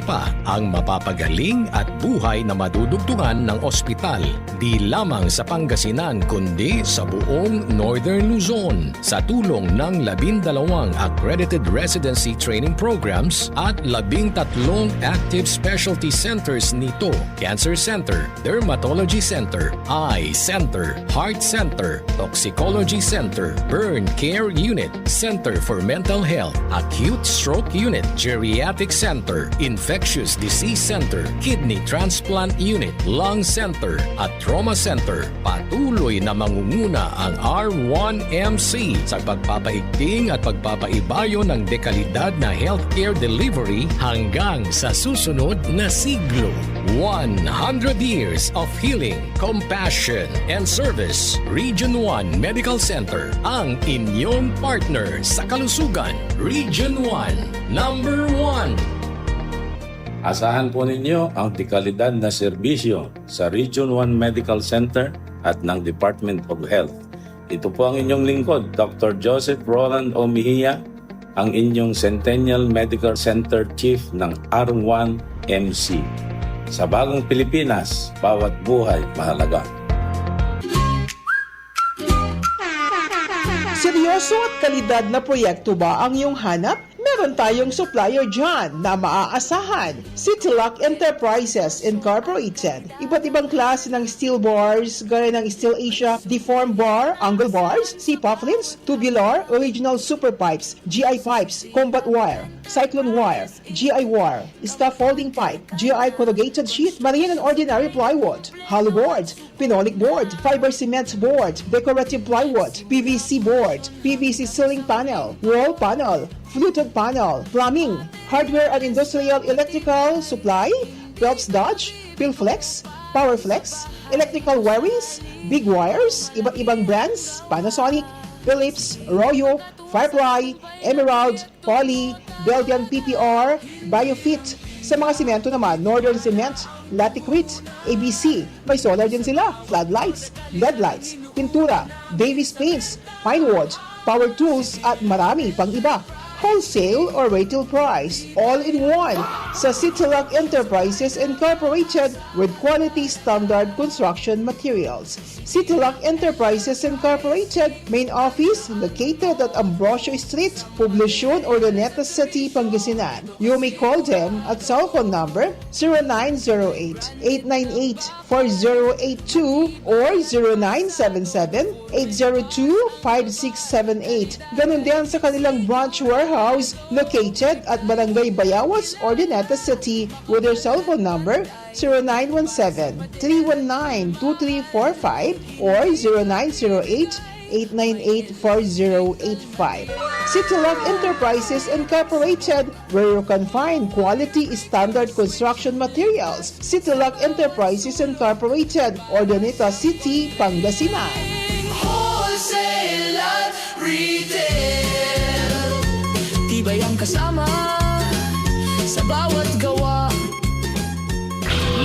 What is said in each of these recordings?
pa ang mapapagaling at buhay na madudugtungan ng ospital, di lamang sa Pangasinan kundi sa buong Northern Luzon sa tulong ng 12 accredited residency training programs at 13 active specialty centers nito: Cancer Center, Dermatology Center, Eye Center, Heart Center, Toxicology Center, Burn Care Unit, Center for Mental Health, Acute Stroke Unit, Geriatric Center, Infectious Disease Center, Kidney Transplant Unit, Lung Center at Trauma Center. Patuloy na mangunguna ang R1MC sa pagpapaigting at pagpapaibayo ng dekalidad na healthcare delivery hanggang sa susunod na siglo. 100 years of healing, compassion, and service. Region 1 Medical Center ang inyong partner sa kalusugan. Region 1, number 1. Asahan po ninyo ang dekalidad na serbisyo sa Region 1 Medical Center at ng Department of Health. Ito po ang inyong lingkod, Dr. Joseph Roland O. Mejia, ang inyong Centennial Medical Center Chief ng R1MC. Sa bagong Pilipinas, bawat buhay mahalaga. Seryoso at kalidad na proyekto ba ang iyong hanap? Meron tayong supplier dyan na maaasahan. Citylock Enterprises Incorporated. Iba't ibang klase ng steel bars, gaya ng Steel Asia, deformed bar, angle bars, C-pufflins, tubular, original super pipes, GI pipes, combat wire, cyclone wire, GI wire, scaffolding pipe, GI corrugated sheet, marine and ordinary plywood, hollow board, phenolic board, fiber cement board, decorative plywood, PVC board, PVC ceiling panel, wall panel, fluted panel, plumbing, hardware and industrial electrical supply, Phelps Dodge, Philflex, Powerflex, electrical wirings, big wires, iba't ibang brands, Panasonic, Philips, Royo, Firefly, Emerald, Poly, Belgian PPR, Biofit. Sa mga simento naman, Northern Cement, Laticrete, ABC, may solar din sila, floodlights, LED lights, pintura, Davis Paints, Pinewood, power tools at marami pang iba. Wholesale or retail price, all in one sa Citylock Enterprises Incorporated with quality standard construction materials. Citylock Enterprises Incorporated, main office located at Ambrosio Street, Poblacion, Urdaneta City, Pangasinan. You may call them at cell phone number 0908-898-4082 or 0977-802-5678. Ganun din sa kanilang branch warehouse located at Barangay Bayawas, Urdaneta City with their cell phone number 0917-319-2345 or 0908-898-4085. Citylock Enterprises Incorporated, where you can find quality standard construction materials. Citylock Enterprises Incorporated, Urdaneta City, Pangasinan. Wholesale at retail, tibay ang kasama sa bawat gawa.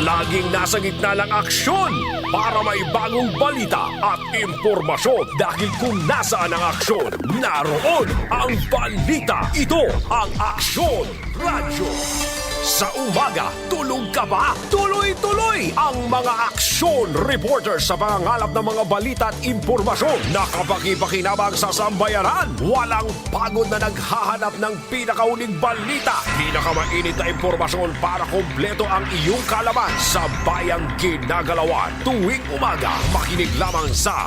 Laging nasa gitna ng aksyon para may bagong balita at impormasyon. Dahil kung nasaan ang aksyon, naroon ang balita. Ito ang Aksyon Radyo. Sa umaga, tulog ka ba? Tuloy-tuloy ang mga aksyon reporters sa pangangalap ng mga balita at impormasyon na kapaki-pakinabang sa sambayaran. Walang pagod na naghahanap ng pinakauling balita. Pinakamainit na impormasyon para kompleto ang iyong kalaman sa bayang ginagalawan. Tuwing umaga, makinig lamang sa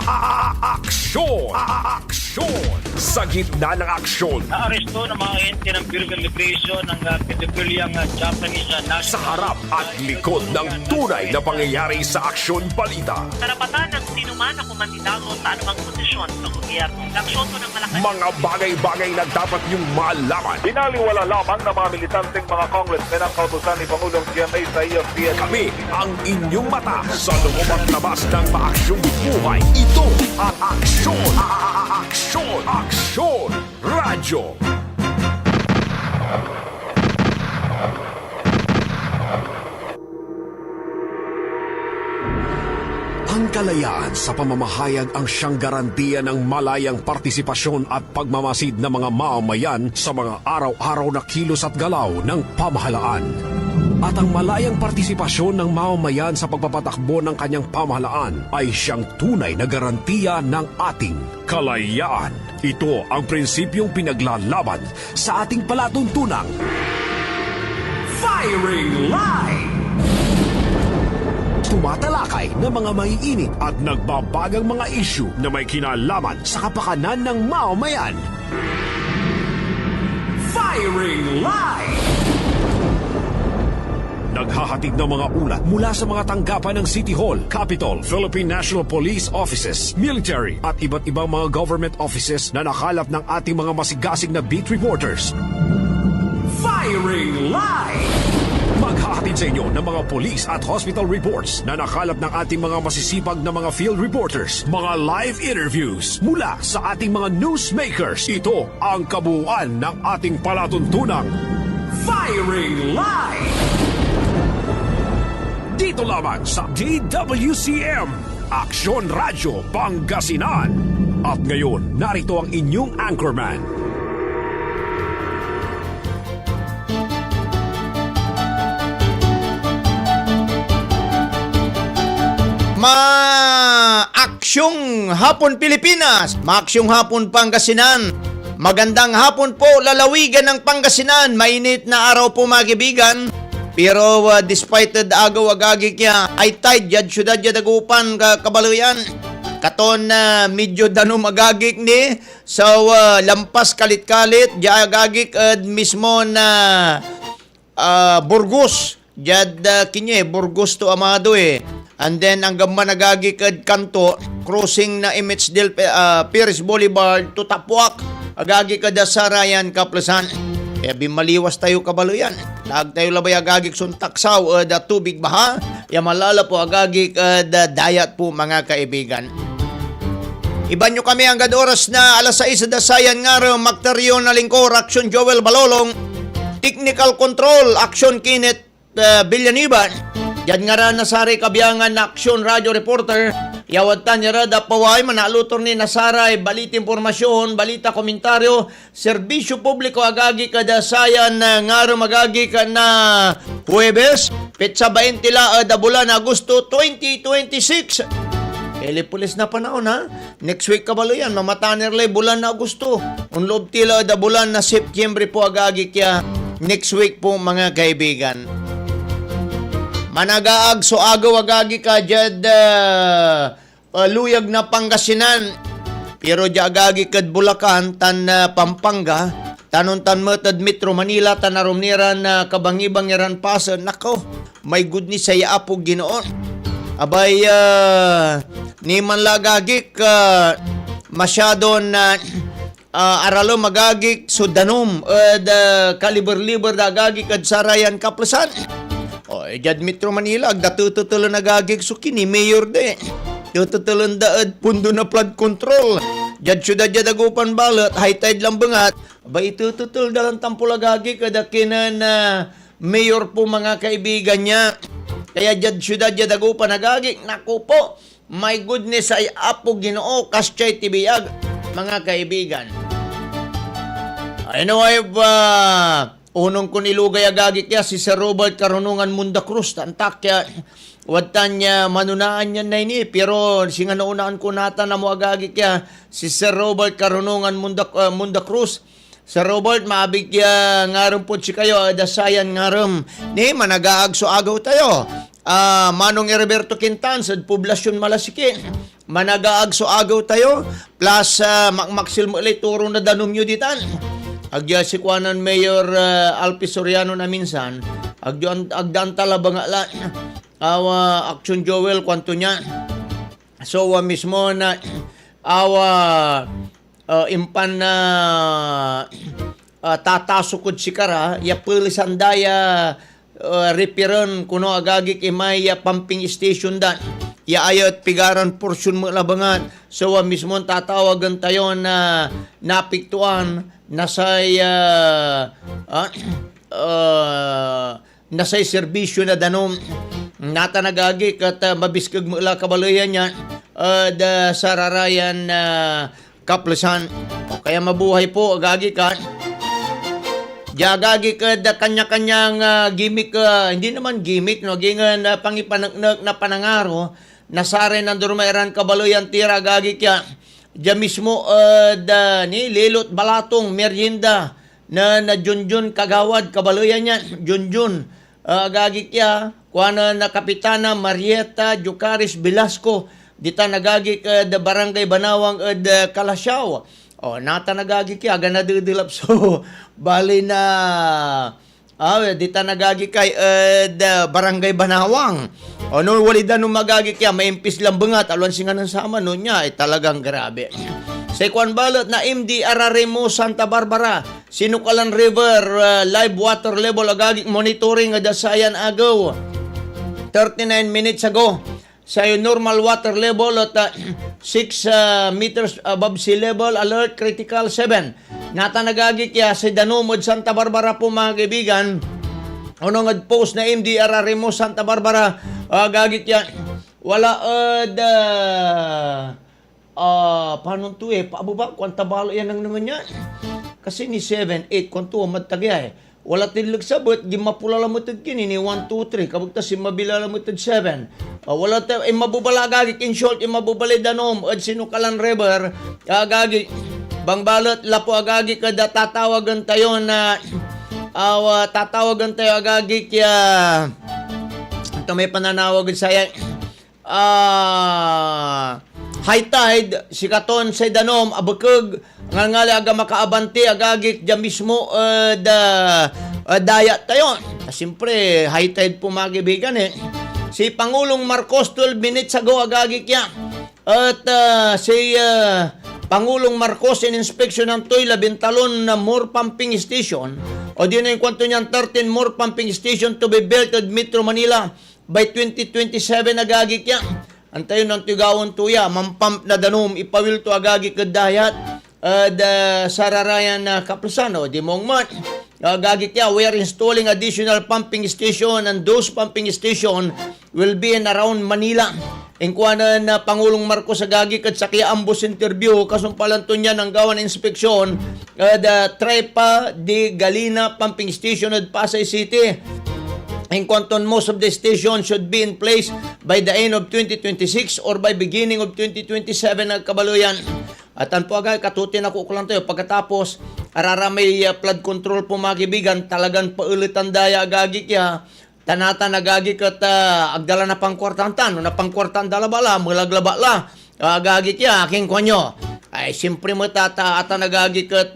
Aksyon. Aksyon. Sa gitna ng aksyon, Naaresto ng mga ente ng Bureau of Immigration ng pedophiliang Japanese national. sa harap at likod ng tunay na pangyayari sa aksyon balita. Karapatan ng sinuman na kumandidato sa anumang posisyon sa gobyerno. Laksyoto ng Malacanang. Mga bagay-bagay na dapat niyong malaman. Binaliwala lamang ng mga militanteng mga congressmen ang kautusan ni Pangulong GMA sa EFCN. Kami ang inyong mata sa loob at labas ng maaksyong buhay. Ito ang Aksyon. Aksyon. Aksyon Radyo. Ang kalayaan sa pamamahayag ang siyang garantiya ng malayang partisipasyon at pagmamasid ng mga mamamayan sa mga araw-araw na kilos at galaw ng pamahalaan. at ang malayang partisipasyon ng mamamayan sa pagpapatakbo ng kanyang pamahalaan ay siyang tunay na garantiya ng ating kalayaan. Ito ang prinsipyong pinaglalaban sa ating palatuntunang Firing Line! Tumatalakay ng mga maiinit at nagbabagang mga isyu na may kinalaman sa kapakanan ng mamamayan. Firing Line! Naghahatid ng mga ulat mula sa mga tanggapan ng City Hall, Capitol, Philippine National Police Offices, military at iba't ibang mga government offices na nakalap ng ating mga masigasig na beat reporters. Firing Line! Maghahatid sa inyo ng mga police at hospital reports na nakalap ng ating mga masisipag na mga field reporters, mga live interviews mula sa ating mga newsmakers. Ito ang kabuuan ng ating palatuntunang Firing Line! Dito lamang sa DWCM, Aksyon Radyo Pangasinan. At ngayon, narito ang inyong anchorman. Maaksyong hapon Pilipinas, maaksyong hapon Pangasinan. Magandang hapon po lalawigan ng Pangasinan. Mainit na araw po mga kaibigan. Pero despite agaw-agagi kya ay tide jad syudad jad agupan kabaluyan. Katon medyo danum agagik ni so lampas kalit-kalit jad agagik mismo na Burgos jad kinye Burgos to Amado And then ang gamman nagagi kad kanto crossing na Image Perez Boulevard to Tapuak agagi kada Sarayan Kaplasan. Kaya bimaliwas tayo kabaluyan. Lag tayo labay agagi suntaksaw da tubig baha. Ya malala po agagi kada dayat po mga kaibigan. Iban nyo kami ang oras na alas 6 da sayan nga Magtaryo na lingkor Action Joel Balolong. Technical Control Action Kenneth Villanueva. Yan nga ra nasari kabiyangan na Aksyon Radio Reporter. Yawatan niya ra da paway manalutor ni Nasaray balit impormasyon, balita komentaryo, serbisyo publiko agagi kada sayan nga ra magagi ka na Huwebes, petsa 20 la da bulan Agosto 2026. Pulis na panahon ha. Next week kabalo yan, mamatanerlay bulan na Agosto. Unlob tila da bulan na Septyembre po agagi kya next week po mga kaibigan. Managaag so agaw agagi ka jad luyag na Pangasinan. Pero agagi kad Bulacan tan Pampanga, tanon tan Metad Metro Manila tan narumniran na kabangibangiran Pasan. Nako, may goodness saya apo Ginoon. Abay ni man lagagik masyado na aralo magagik so danom kaliber-liber dagagik kad Sarayan Kaplasan. Jad Metro Manila, agdatututulo nagagig so kini mayor de. Tututulon daad pundo na flood control. Jad syudad jad agupan balot, high tide lang bangat. Ba itututul dalang tampulagagi kada kinan mayor po mga kaibigan niya. Kaya jad syudad jad agupan nagagig. Naku po, my goodness ay apo Ginoo kasyay tibiyag mga kaibigan. Anyway, unong ko nilugay agagi kaya si Sir Robert Karunungan Munda Cruz. Tantak kaya watan niya manunaan niya na ini. Pero singa naunaan ko nata na mo agagi kaya si Sir Robert Karunungan Munda Cruz. Sir Robert, maabig kaya ngarum po si kayo dasayan ngarum. Ni managaag so agaw tayo. Manong Heriberto Quintan sa Poblasyon Malasiki. Managaag so agaw tayo. Plus makmaksil mo ilay turo na danom nyo ditan. Agya si Kuanan Mayor Alpi Soriano na minsan, agdan talaba nga la, Action Joel kwanto niya. So mismo na impan na tatasukod si Kara, ya pulisan daya repiran kuno agagik imay pumping station dan. Ya ayat pigaran porsyon mo labangan. So mismo tatawagan tayo na napiktuan nasay serbisyo na danom nata nagagi kat mabiskag mo ila kabaloyan niya da Sararayan Kaplasan. Kaya mabuhay po agagi ka Agagi kada kanya-kanyang gimmick, hindi naman gimmick, no, gingan pangipanagnak na panangaro, nasare ng durmairan kabaloyan tira agagi kya, diya mismo ni Lilot Balatong, merienda, na Junjun Kagawad, kabaloyan niya, Junjun, agagi kya, kuana na Kapitana Marieta Jucaris Velasco, dita nagagi kada Barangay Banawang Kalasyaw. O, nata nagagi kaya, ganadidilap. So, bali na, dita nagagi kay Barangay Banawang. O, no, walida nung magagi kaya, may impis lang bangat, alwan singa ng sama nun niya, talagang grabe. Sa ikuan balot na MD Araremo Santa Barbara, Sinukalan River, live water level, agagi monitoring, dasayan agaw, 39 minutes ago. Sa normal water level at 6 meters above sea level, alert critical 7. Nata nagagi kaya sa Danumod, Santa Barbara po mga kaibigan. Unong post na MD Araremo Santa Barbara, gagi kaya wala paano to paababa, kwanta balo yan ang naman yan. Kasi ni 7, 8, kwanto matagay wala tilag sabot, di mapula lamutad kini ni 1, 2, 3, kabagta si mabila lamutad 7. Wala tayo, mabubala agagik, in short, mabubalay danom, at Sinukalan River, agagik, bang balot, lapo agagik, kada tatawagan tayo na, tatawagan tayo agagik, ito may pananawag saya, high tide, sikaton sa danom, abukog, nga aga makaabanti, agagik, dyan mismo, dayat tayo. Siyempre, high tide po mga kaibigan Si Pangulong Marcos 12 minutes ago, agagik yan. At si Pangulong Marcos in inspection ng Toy, 11 na more pumping station. O di na yung kwanto niyan, 13 more pumping station to be built at Metro Manila by 2027, agagik yan. Antayon ng Tigawon tuya, mampump na danom, ipawil to agagik kadayat. Sararayan na Kaplasano, di mong man. Gagi kaya, we are installing additional pumping station and those pumping station will be in around Manila. Ingkwana na Pangulong Marcos agagi kat sa kaya ambos interview, kasumpalan to niya ng gawan inspeksyon, the Trepa de Galina pumping station at Pasay City. In quantum, most of the station should be in place by the end of 2026 or by beginning of 2027 na kabaluyan. At ang po agay, katutin ako lang tayo. Pagkatapos, araramay flood control po mga kaibigan, talagang paulitan daya agagi kaya, tanata nagagi kat agdala na pang kwartantan, na pang kwartandala bala, mulaglaba la, agagi kaya, aking konyo. Ay, siyempre mo ata nagagi kat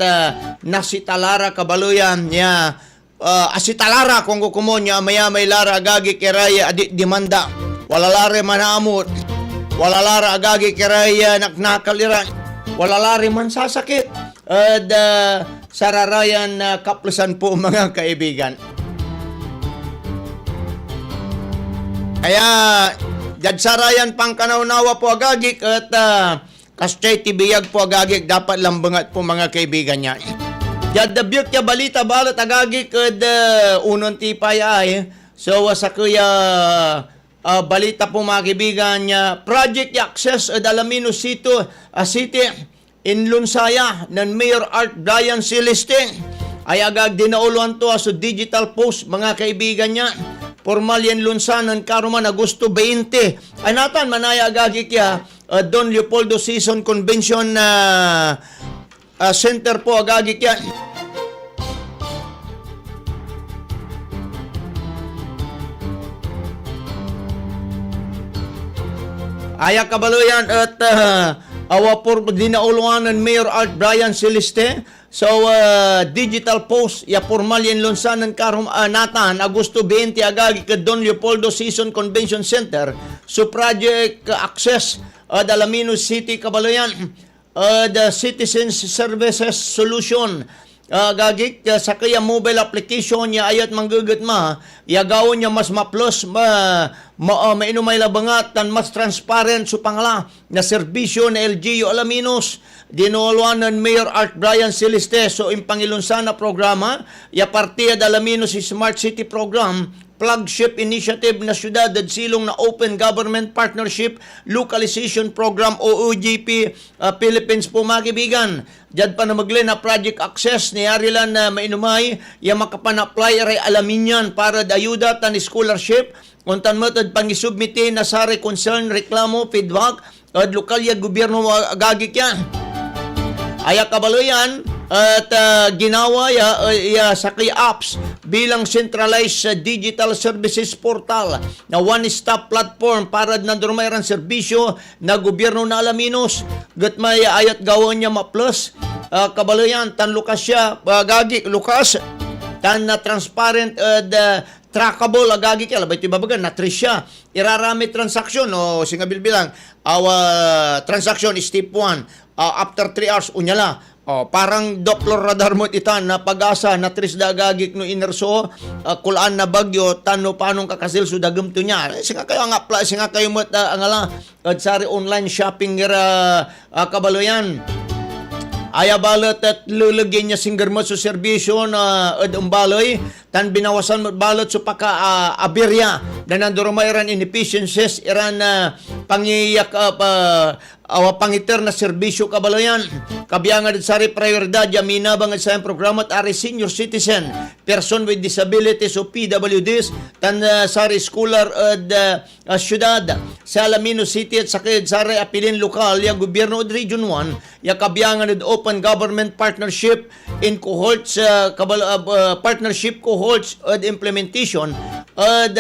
nasitalara kabaluyan niya, asitalara kung kukumo niya, may lara agagi kiraya demanda, walalare manamot, walalara agagi kiraya naknakaliran, walalari man sasakit. Sararayan Kaplasan po mga kaibigan. Kaya sarayan pang kanaunawa po agagik at kastay tibiyag po agagik dapat lambangat po mga kaibigan niya. Dabyot ya balita balot agagik at unon tipay ay so sa kuya balita po mga kaibigan niya, project access at Alamino City in Lunsaya ng Mayor Art Brian Celeste ay agag dinauluan to sa digital post mga kaibigan niya. Formal yan Lunsanan karuman Agosto 20. Ay natan manaya agagik ya Don Leopoldo Season Convention Center po agagik yan. Aya kabaluyan at awapor dinauluan ng Mayor Art Brian Celeste. So, digital post, ya formal yan Lunsanan karum natan, Agosto 20, agagi ka Don Leopoldo Season Convention Center. So, project access, Alamino City, kabaluyan, the Citizens Services Solution. Gagik sa kaya mobile application niya ayat manggugut yagawon niya mas ma-plus mainumay labangat tan mas transparent so pangala na serbisyo na LGU Alaminos dinulwanan Mayor Art Brian Celeste so impangilunsan na programa ya Partida de Alaminos Smart City Program flagship initiative na syudad at silong na Open Government Partnership Localization Program OOGP Philippines po mga kaibigan. Diyan pa na magli na project access ni Arilan na mainumay ya makapan-apply aray alaminyan para da ayuda tan scholarship untan matod pangisubmiti na sa concern reklamo feedback at lokal ya gobyerno agagik yan. Aya kabaloyan at ginawa ya sa kay apps bilang centralized digital services portal na one-stop platform para nandurmayran serbisyo na gobyerno na Alaminos. Gatmay ayat gawon niya ma-plus kabaloyan tan lukas siya gagi lukas tan na transparent trackable agagi kaya labay ito ibabagan na siya irarami transaksyon o singabil bilang transaction is step 1 after 3 hours unyala. Parang Doppler radar mo itan na pag-asa na trisda gagik no inerso kulaan na bagyo tano panong kakasil so dagem to niya singa kayo nga apply singa kayo mo angala sari online shopping gira kabaloyan aya balot at lulagyan niya singger mo sa serbisyo na umbaloy tan binawasan mo balot so paka aberya na nanduro mayroon inefficiencies iran pangiyak pangiter na serbisyo kabaloyan kabiyangan at sari prioridad yamina bang sa programa at ari senior citizen person with disabilities o PWDs tan sari scholar at syudad sa Alaminos City at sakid sari apilin lokal ya gobyerno at region 1 ya kabiyangan at open government partnership in cohorts partnership cohorts at implementation at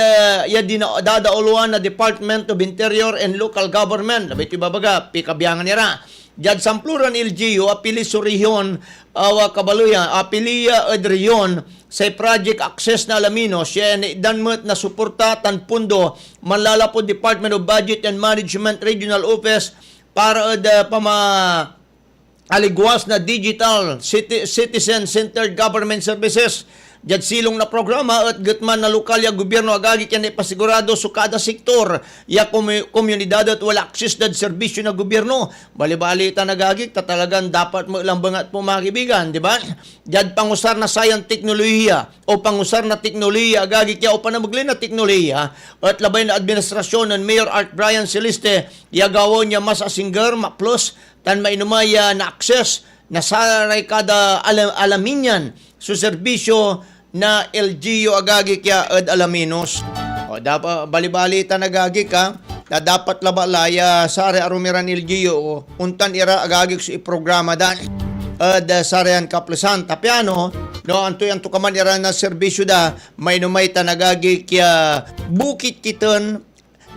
ya dadauluan na Department of Interior and Local Government labay ito babaga kabiyangan nira Jad sampluran LGU apili sa rehiyon kabaluya apiliya ad rehiyon sa project access na Alaminos siya danmet na suporta tan pundo manlalapod Department of Budget and Management Regional Office para aligwas na digital citizen-centered government services. Jad silong na programa at gutman na lokal ya gobyerno agagi kaya ipasigurado so kada sektor ya komunidad at wala access dad serbisyo na gobyerno. Bali-bali ta nagagi ta talagang dapat mo ilang bangat po mga kaibigan, di ba? Jad pangusar na sayang teknolohiya o pangusar na teknolohiya agagi kaya o panamagli na teknolohiya at labay na administrasyon ng Mayor Art Brian Celeste ya gawon niya mas asingger ma-plus tan mainumaya na access na saray kada alaminyan so serbisyo na LGU agagi kaya ad Alaminos. O dapat bali-bali ta nagagi ka na dapat labalaya sare arumiran LGU o untan ira agagi sa iprograma dan ad sarean kaplasan tapiano no anto kaman ira na serbisyo da may numay ta nagagi kaya bukit kiton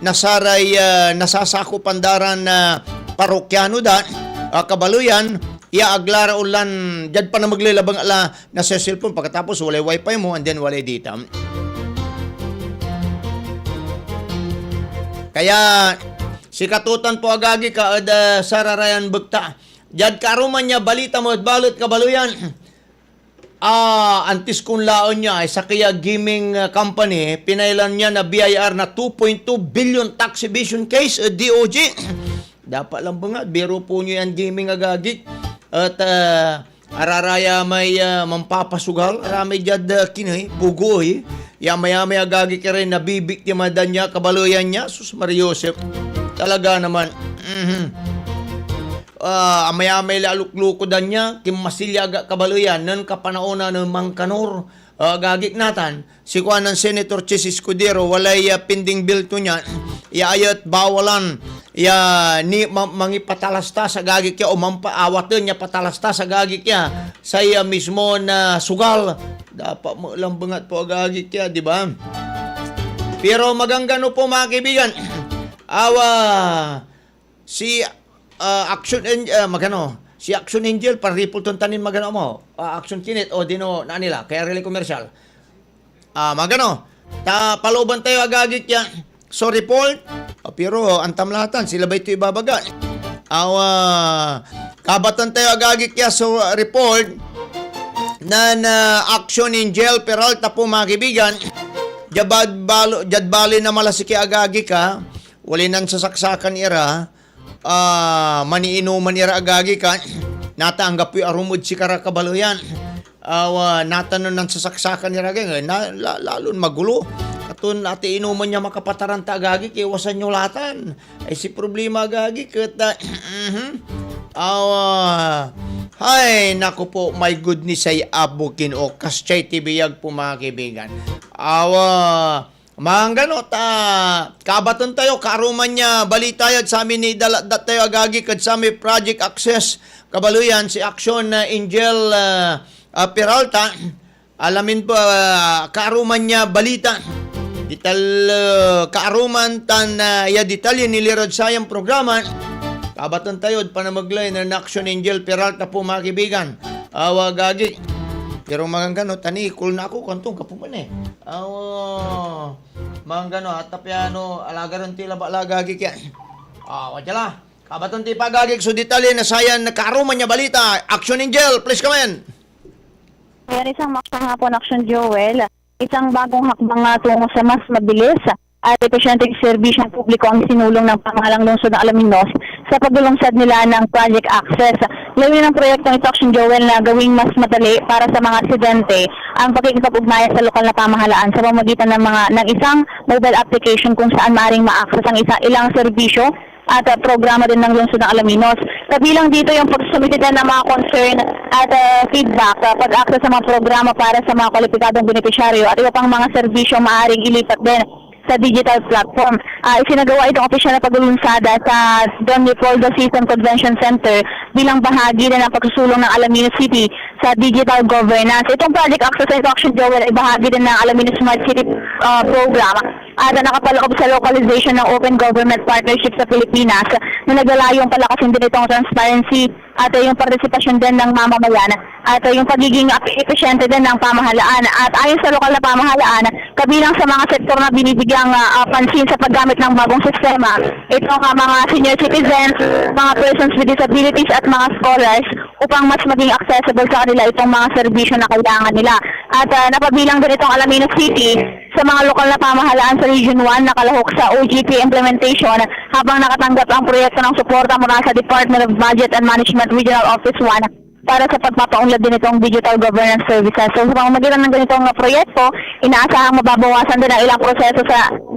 na saray nasasako pandaran na parokyano da kabaluyan ya aglara ulan jad pa na maglilabang ala na sa cellphone pagkatapos walay wifi mo and then walay data. Kaya si katutan po agagi ka sararayan bugta. Jad karuman niya balita mo at balot kabaluyan. Antis kung laon niya ay sa kaya gaming company pinailan niya na BIR na 2.2 billion tax evasion case DOJ. Dapat lang ba nga biro po niyo yan gaming agagi. At araraya may mampapasugal, aramay jad kinay, bugoy, yamay agagi ka rin nabibiktima dan niya, kabaluyan niya, sus Mariosep, talaga naman, amay lalukluko dan niya, kimasilya kabaluyan, nan kapanaona ng Mangkanor, gagik natan, si kuan ng Senator Chis Escudero, walay pending bill to niya, iayat bawalan, ni mangipatalasta sa gagik kya o mampaawatan niya patalasta sa gagik kya sa iya mismo na sugal. Dapat mo lang bangat po gagik kya, di ba? Pero maganggano po mga kaibigan, si si Action Angel paripulton tanin magano mo, Action Kinit o dino na nila, kaya really commercial. Magano, paloban tayo agagik kya. So report, pero ang tamlatan, sila ba ito ibabaga? Kabatan tayo agagik kaya so report na Action in Jail Peralta po mga kaibigan, jad bali na malasiki agagik ka, wali nang sasaksakan ira, maniinuman ira agagi ka, natanggap yung arumod si Karakabaloyan. Natanon ng sasaksakan nira agagi, lalon magulo. Atun ati inuman niya makapataranta agagi, kiwasan nyo latan. Ay si problema agagi, kata, ay, naku po, my goodness ay abukin o kasyay tibiyag po mga kaibigan. Mga ganot, kabaton tayo, karuman niya, balita yun sa amin ni dalat tayo agagi kad sa amin Project Access, kabaluyan, si Action Angel Peralta, alamin po, karuman niya, balita, dital, karuman tan, detalye nilirod sayang programa, kabaton tayo, panamaglay na Action Angel Peralta po mga kaibigan, gagi. Pero mga gano, tanikol na ako, kantong kapuman eh. Mga gano, atapiano, alagaran tila ba alagagi kaya. Wajala, kabaton ti pagagig, so detalye na sayan, nakaruman niya balita. Action Angel, please come in. Mayroon isang maksang hapon, Action Joel. Isang bagong hakbang tungo sa mas mabilis at epesyenteng serbisyong publiko ang sinulong ng pamahalang lungsod ng Alaminos sa paglulungsad nila ng Project Access. Layunin ng proyektong ito, Action Joel, na gawing mas madali para sa mga residente ang pakikipag-ugnayan sa lokal na pamahalaan sa pamamagitan ng isang mobile application kung saan maaaring ma-access ang ilang serbisyo at programa din ng lungsod ng Alaminos. Kabilang dito yung pagsumititan ng mga concern at feedback, pag-access sa mga programa para sa mga kwalipikadong benepisyaryo at iba pang mga serbisyo maaaring ilipat din sa digital platform. Isinagawa itong opisyal na paglulunsada sa Don Leopoldo Season Convention Center bilang bahagi na ng pagsusulong ng Alaminos City sa digital governance. Itong Project Access and Action Joel ay bahagi din ng Alaminos Smart City program at nakapaloob sa localization ng Open Government Partnership sa Pilipinas na naglalayong palakasin din itong transparency at yung partisipasyon din ng mamamayan at yung pagiging epesyente din ng pamahalaan. At ayon sa lokal na pamahalaan, kabilang sa mga sektor na binibigyang pansin sa paggamit ng bagong sistema, ito ang mga senior citizens, mga persons with disabilities at mga scholars upang mas maging accessible sa kanila itong mga serbisyo na kailangan nila. At napabilang din itong Alaminos City sa mga lokal na pamahalaan sa Region 1 na kalahok sa OGP implementation habang nakatanggap ang proyekto ng suporta mula sa Department of Budget and Management Regional Office 1 para sa pagpapaunlad din itong digital governance services. So sa pamamagitan ng ganitong proyekto, inaasahang mababawasan din ang ilang proseso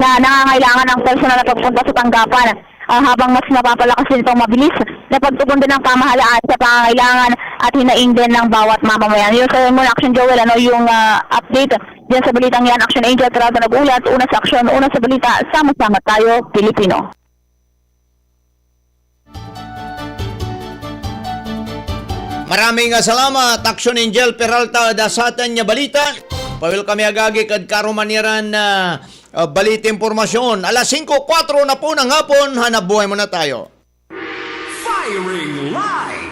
na nangangailangan ng personal na pagpunta sa tanggapan habang mas mapapalakas din itong mabilis na pagtugon din ng pamahalaan sa pangangailangan at hinaing din ng bawat mamamayan. Yung sa muna, Action Joel, yung update diyan sa balitang yan, Action Angel, Peralta nag-ulat, una sa aksyon, una sa balita, sama-sama tayo, Pilipino. Maraming salamat, Action Angel Peralta, dasatan niya balita. Pawil kami agagi kad karumaniran na balita impormasyon. Alas 5:04 na po ng hapon, hanap buhay muna tayo. Firing line!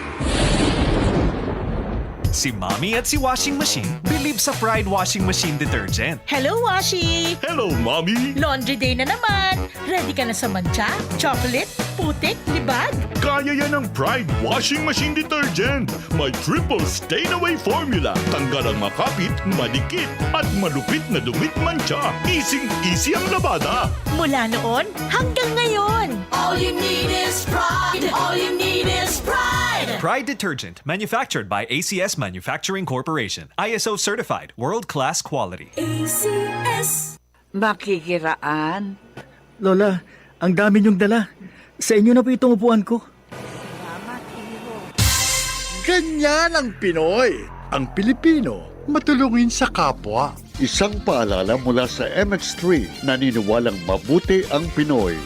Si Mommy at si Washing Machine believe sa Pride Washing Machine Detergent. Hello, Washi! Hello, Mommy! Laundry day na naman! Ready ka na sa mancha, chocolate, putik, libag? Kaya yan ang Pride Washing Machine Detergent. May triple stain-away formula. Tanggal ang makapit, madikit, at malupit na dumit mancha. Easy ang labada. Mula noon hanggang ngayon. All you need is pride. All you need is pride. Pride Detergent, manufactured by ACS Manufacturing Corporation. ISO certified, world-class quality. ACS. Makikiraan. Lola, ang dami niyong dala. Sa inyo na po itong upuan ko. Ganyan ang Pinoy. Ang Pilipino, matulungin sa kapwa. Isang paalala mula sa MX3, naniniwalang mabuti ang Pinoy.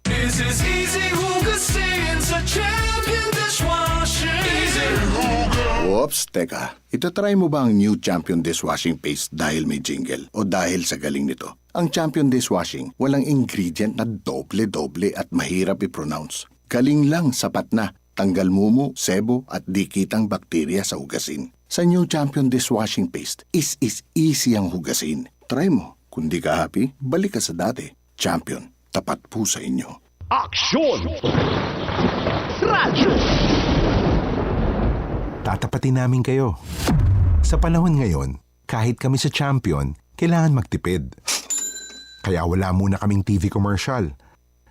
This is easy hugasin sa Champion Dishwashing. Easy hugas. Oops, teka. Itatry mo ba ang new Champion Dishwashing Paste dahil may jingle o dahil sa galing nito? Ang Champion Dishwashing, walang ingredient na doble-doble at mahirap i-pronounce. Galing lang, sapat na. Tanggal mumu, sebo at dikitang bakterya sa hugasin. Sa new Champion Dishwashing Paste, is easy ang hugasin. Try mo. Kung di ka happy, balik ka sa dati. Champion, tapat po sa inyo. Aksyon! Radyo! Tatapatin namin kayo. Sa panahon ngayon, kahit kami sa Champion, kailangan magtipid. Kaya wala muna kaming TV commercial.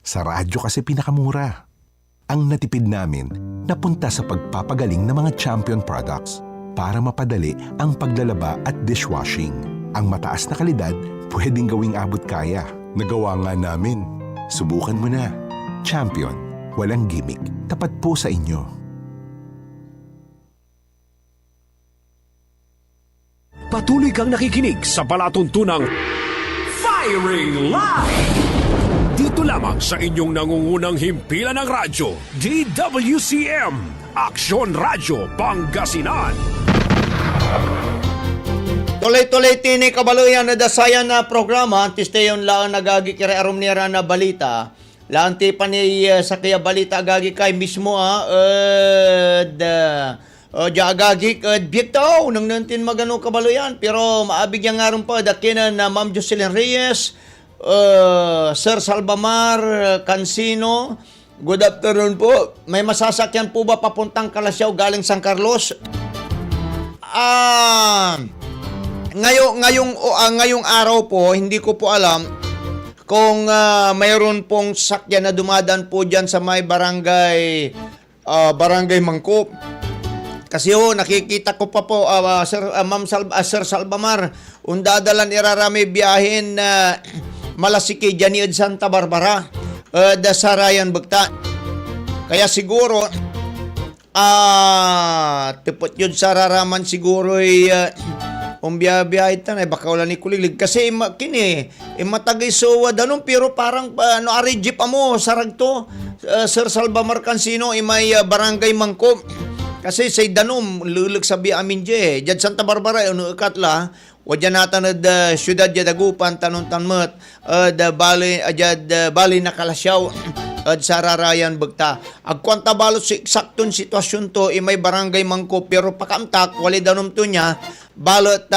Sa radyo kasi pinakamura. Ang natipid namin napunta sa pagpapagaling ng mga champion products para mapadali ang paglalaba at dishwashing. Ang mataas na kalidad pwedeng gawing abot kaya. Nagawa nga namin. Subukan mo na. Champion. Walang gimmick. Tapat po sa inyo. Patuloy kang nakikinig sa palatuntunang Firing Line! Dito lamang sa inyong nangungunang himpilan ng radyo, DWCM, Aksyon Radyo Pangasinan. Tuloy-tuloy tini kabaluyan na dasayan na programa, antes tayo lang nagagi kira arom nira na balita. Laanti pa ni sa kaya balita agagi kay mismo agagi biyektaw nang nantin magano kabaluyan. Pero maabigyan nga rin pa dakinan na Ma'am Jocelyn Reyes, Sir Salvamar Cansino. Good afternoon po. May masasakyan po ba papuntang Kalasyaw galing San Carlos? Ngayong araw po, hindi ko po alam kung mayroon pong sakyan na dumadaan po dyan sa may barangay Mangkop. Kasi nakikita ko pa po, Sir Salvamar, undadalan irarami biyahin na Malasiki dyan Santa Barbara, sa Ryan Bugta. Kaya siguro, tipot yun sa raraman siguro biyahe tanay baka wala ni kulilig kasi matagay so danon pero parang ari jeep amo sarag to Sir Salvamar Cansino may barangay Mangkop kasi say danom lulag sabi amin dyan Santa Barbara katla wadyan natan syudad Dagupan tanon tanmet bali na Kalasyaw sa Rarayan Bugta. Agkwanta balot si eksaktong sitwasyon to may barangay Mangkop pero pakamtak wali danom to niya balot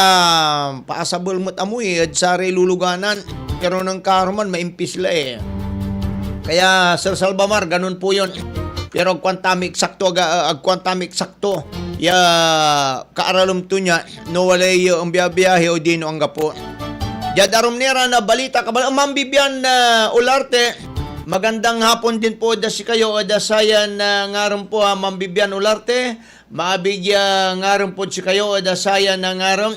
paasabol mo't amoy sa luluganan pero ng karuman maimpisla Kaya Sir Salvamar ganun po yun. Pero agkwantami eksakto kaaralom to niya no walay ang biyahe o dino ang gapo. Jadarom nera na balita kabal Ma'am Bibian Ularte. Magandang hapon din po si kayo dasayan ngaron po Ma'am Bibian Ularte. Maabigya ngaron po si kayo dasayan na ngaron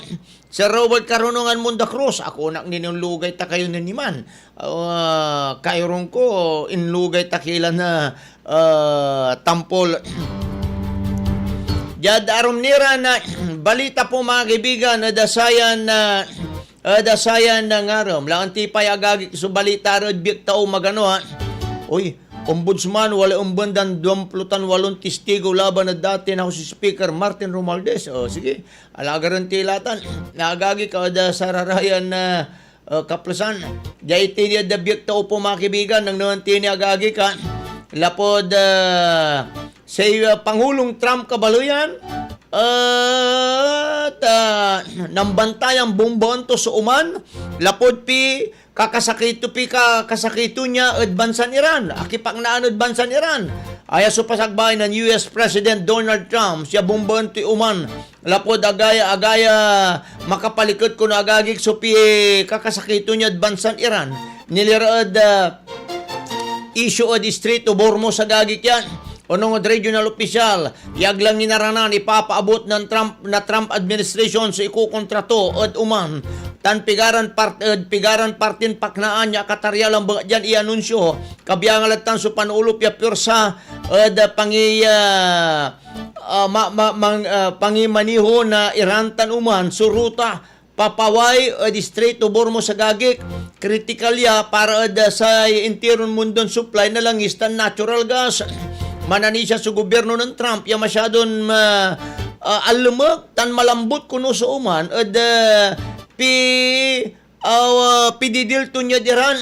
Sir Robert Karunungan Munda Cruz. Ako nak ninulugay ta kayo naniman. Kayrong ko inlugay takila na tampol. Jadarom nira na balita po mga kaibigan dasayan na ngarom. Laanti pa agagi so balita rod biyektaw magano Uy, ombudsman wala umbandan 28 testigo laban na dati na si Speaker Martin Romualdez. Sige, alagaran tilatan. Naagagi ka sa Rarayan na kaplasan. Dahil tiniya da biyektaw po mga kaibigan nang naman tiniagagi ka. Lapod say Pangulong Trump kabaluyan nambantay ang bumbon to sa uman lapod pi kakasakito niya adbansan Iran akipak na adbansan Iran aya so pasagbay ng US President Donald Trump siya bumbon to uman lapod agaya makapalikot ko na agagik so pi kakasakito niya adbansan Iran nilirad issue od distrito Bormo sa gagik yan Onong regional official, yaglang ninaranan ipapaabot ng Trump administration sa ikukontrato at uman. Tan pigaran partin paknaan niya kataryalang mga dyan i-anunsyo. Kabiyangalat tan so panulop ya pursa at pangimaniho na irantan uman suruta papaway distrito Bormo sa gagik. Critical ya para sa intiron mundon supply na langistan natural gas. Manani siya sa gobyerno ng Trump ya masyadon alamag tan malambot kuno sa uman at pididil to niya diran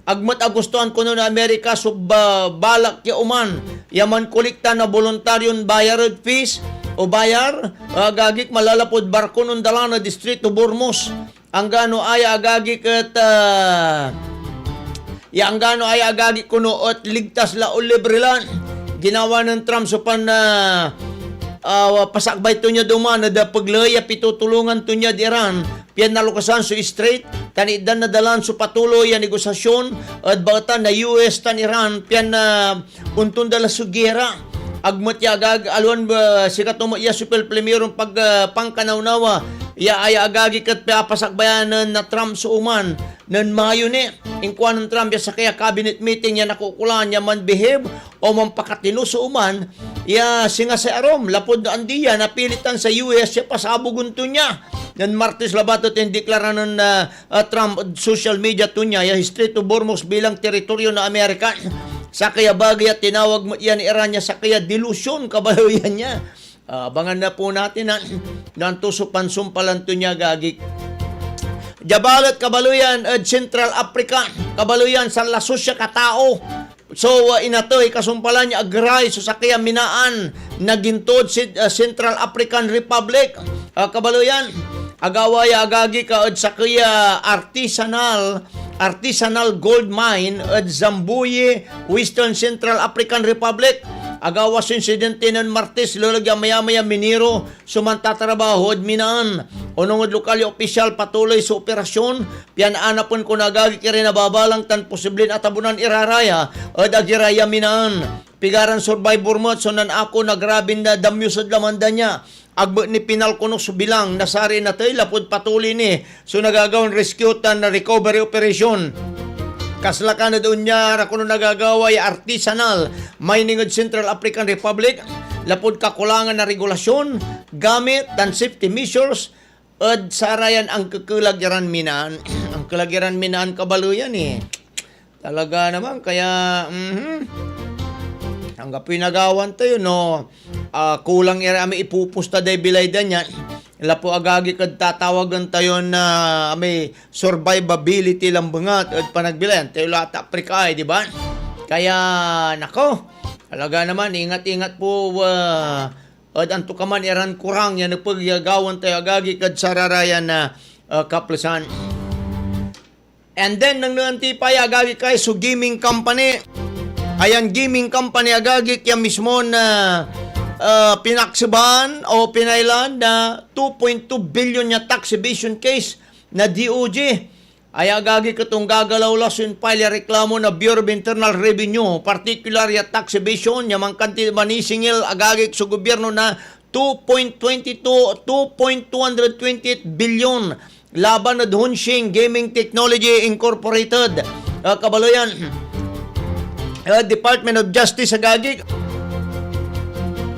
agmat agustuhan kuno na Amerika so balak ya uman yaman kolekta na voluntaryon bayar fees o bayar agagik malalapod barko nun dala na distrito Bormos ang gano ay agagik at ang gano ay agagik kuno at ligtas la o librelan ginawa ng Trump so pasakbay to niya duman na paglaya pitutulungan to niya di Iran piyan nalukasan so straight tanidan na dalan so patuloy ang negosasyon at bata na US tan Iran pian na untun dala sugera agmat yagag alwan ba sikat mo iya supel primerong pag pangkanawnawa iya ay agagi kat pasakbayanan na Trump sa uman nan Mayo ni ingkuan ng Trump ya sa kaya cabinet meeting ya nakukulan ya man behave o mampakatino sa uman ya singa sa arom lapod na andiya napilitan sa US ya pasabugun to niya nan Martes labatot yung deklara ng Trump social media to niya ya Strait of Hormuz bilang teritoryo na Amerika sa kaya bagay at tinawag mo yan Iran niya sa kaya delusyon kabaluyan niya. Abangan na po natin na nantusupan sumpalan to niya gagik. Jabalat kabaluyan at Central Africa kabaluyan sa lasusya katao. So inatoy kasumpalan niya agray so sa kaya minaan nagintod si Central African Republic kabaluyan agawaya agagi ka at sa kaya artisanal gold mine at Zambuye, Western Central African Republic. Agawas insidente ng Martes, lalagyan maya-maya miniro, sumantatrabaho at minaan. Unong lokal opisyal patuloy sa operasyon, piananapon ko nagagi kiri nababalang tan posibleng atabunan iraraya at agiraya minaan. Pigaran survivor mo, so nan ako nagrabin na damyos at lamanda niya. Agbo ni pinal kuno so bilang nasari na tayo lapod patuloy ni so nagagawang rescue tan na recovery operation kaslakan na doon niya kuno nagagawa ay artisanal mining of Central African Republic lapod kakulangan na regulasyon gamit tan safety measures at sarayan ang kakilagyaran minaan ang kalagyaran minaan kabaluyan talaga naman kaya ang pinagawan tayo no kulang irami ipupusta day bilay niya lapo agagi kad tatawagan tayo na may survivability lang bangat at panagbilayan tayo lahat Africa di ba kaya nako talaga naman ingat-ingat po at anto ka man iran kurang yan pagyagawan tayo agagi kad sararayan na kaplasan and then nang nantipay agagi kay so gaming company ayan gaming company agagi kaya mismo na pinaksaban o pinailan na 2.2 billion na tax evasion case na DOJ. Ay agagi katong gagalaw lasun file reklamo na Bureau of Internal Revenue, particular ya tax evasion, yamang kanti manisingil agagi sa gobyerno na 2.228 billion laban na Hunsheng Gaming Technology Incorporated. Kabaloyan, Department of Justice agagi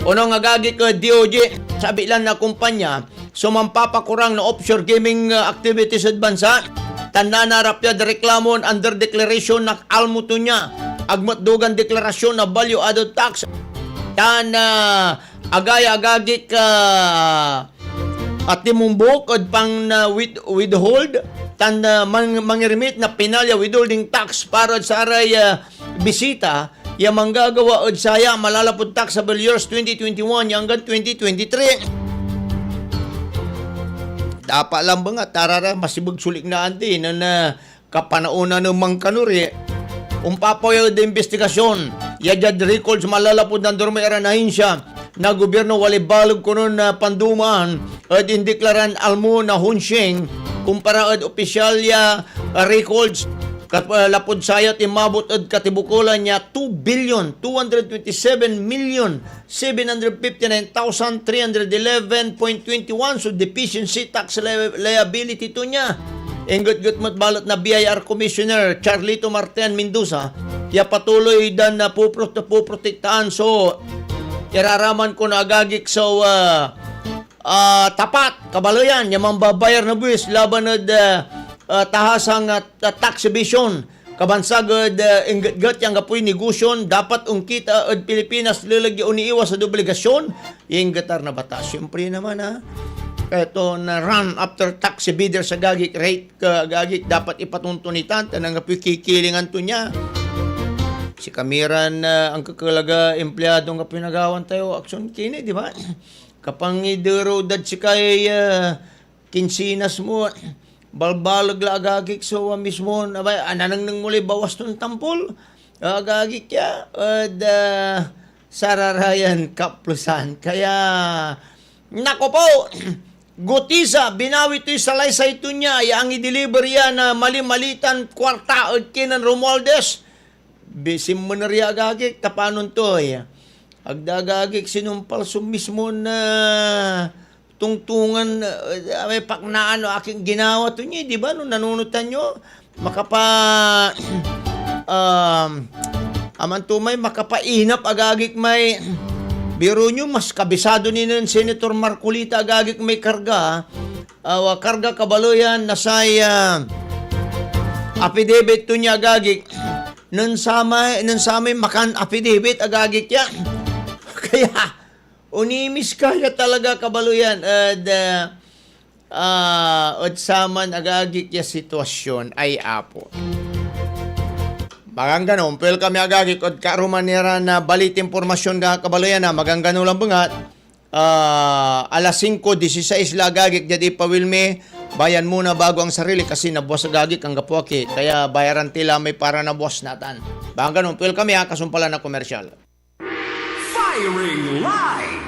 unong agagi ka DOJ sabi lang na kumpanya sumampapakurang na offshore gaming activities at bansa tananarap niya reklamon under declaration na almuto niya agmatdugan deklarasyon na value added tax tan agay-agagi ka at timumbok at pang withhold tan mangirmit na pinalya withholding tax para sa aray bisita yung manggagawa od saya malalapod taxable years 2021 hanggang 2023. Dapat lang ba nga tarara masibag sulik na ante na kapanauna ng mangkanuri umpapaw yung investigasyon yadad records malalapod ng dormera na hinsya na gobyerno wali balog ko nun na pandumaan at indiklaran almo na Hunsheng kumpara at opisyalya records lapod sayat imabot at katibukulan niya 2,227,759,311.21 so deficiency tax liability to niya. Enggot-gut matbalot na BIR Commissioner Charlito Martin Mendoza ya patuloy dan na puprotektaan so iraraman ko na agagik so tapat kabaloyan yung mambabayar na buwis laban na tahasang tax evasion kabansagod inggat yang kapoy negosyon dapat ungkita od Pilipinas lalagyan uniiwas sa obligasyon inggatar na batas syempre naman eto na run after tax bidder sa gagik rate gagik dapat ipatuntunitan tanang kapoy kikilingan to niya si Kamiran ang kakalaga empleyadong kapinagawan tayo aksyon kini di ba kapang idero dad si kay kinsinas mo balbalag la agagik so mismo ananang nang muli bawas ng tampol agagik ya sararayan kaplusan kaya nako po Gutisa, binawi ito'y salaysay ito niya, yang i-deliver yan na mali-malitan kwarta at kinan Romualdez. Bisim mo na rin agagik, tapanon to agdagagik sinumpal mismo na tungtungan, may paknaan aking ginawa to niya, di ba? Nung nanunutan nyo, amantumay, makapainap agagik may biro nyo, mas kabisado ni ng Senator Marcolita agagik may karga. Karga kabaloyan na say affidavit to niya agagik. Nun samay makan affidavit agagik yan. Kaya, unimis kaya talaga kabaloyan. At saman agagik ya sitwasyon ay apo. Magang ganon, pero kami agagik at karumanira na balit impormasyon ka kabaloyan na magang ganon lang bangat. Alas 5:16 la agagik jadi pawilme bayan muna bago ang sarili kasi nabuwas agagik ang gapuaki kaya bayaran tila may para nabuwas natan. Magang ganon, pero kami kasumpalan na komersyal. Firing line!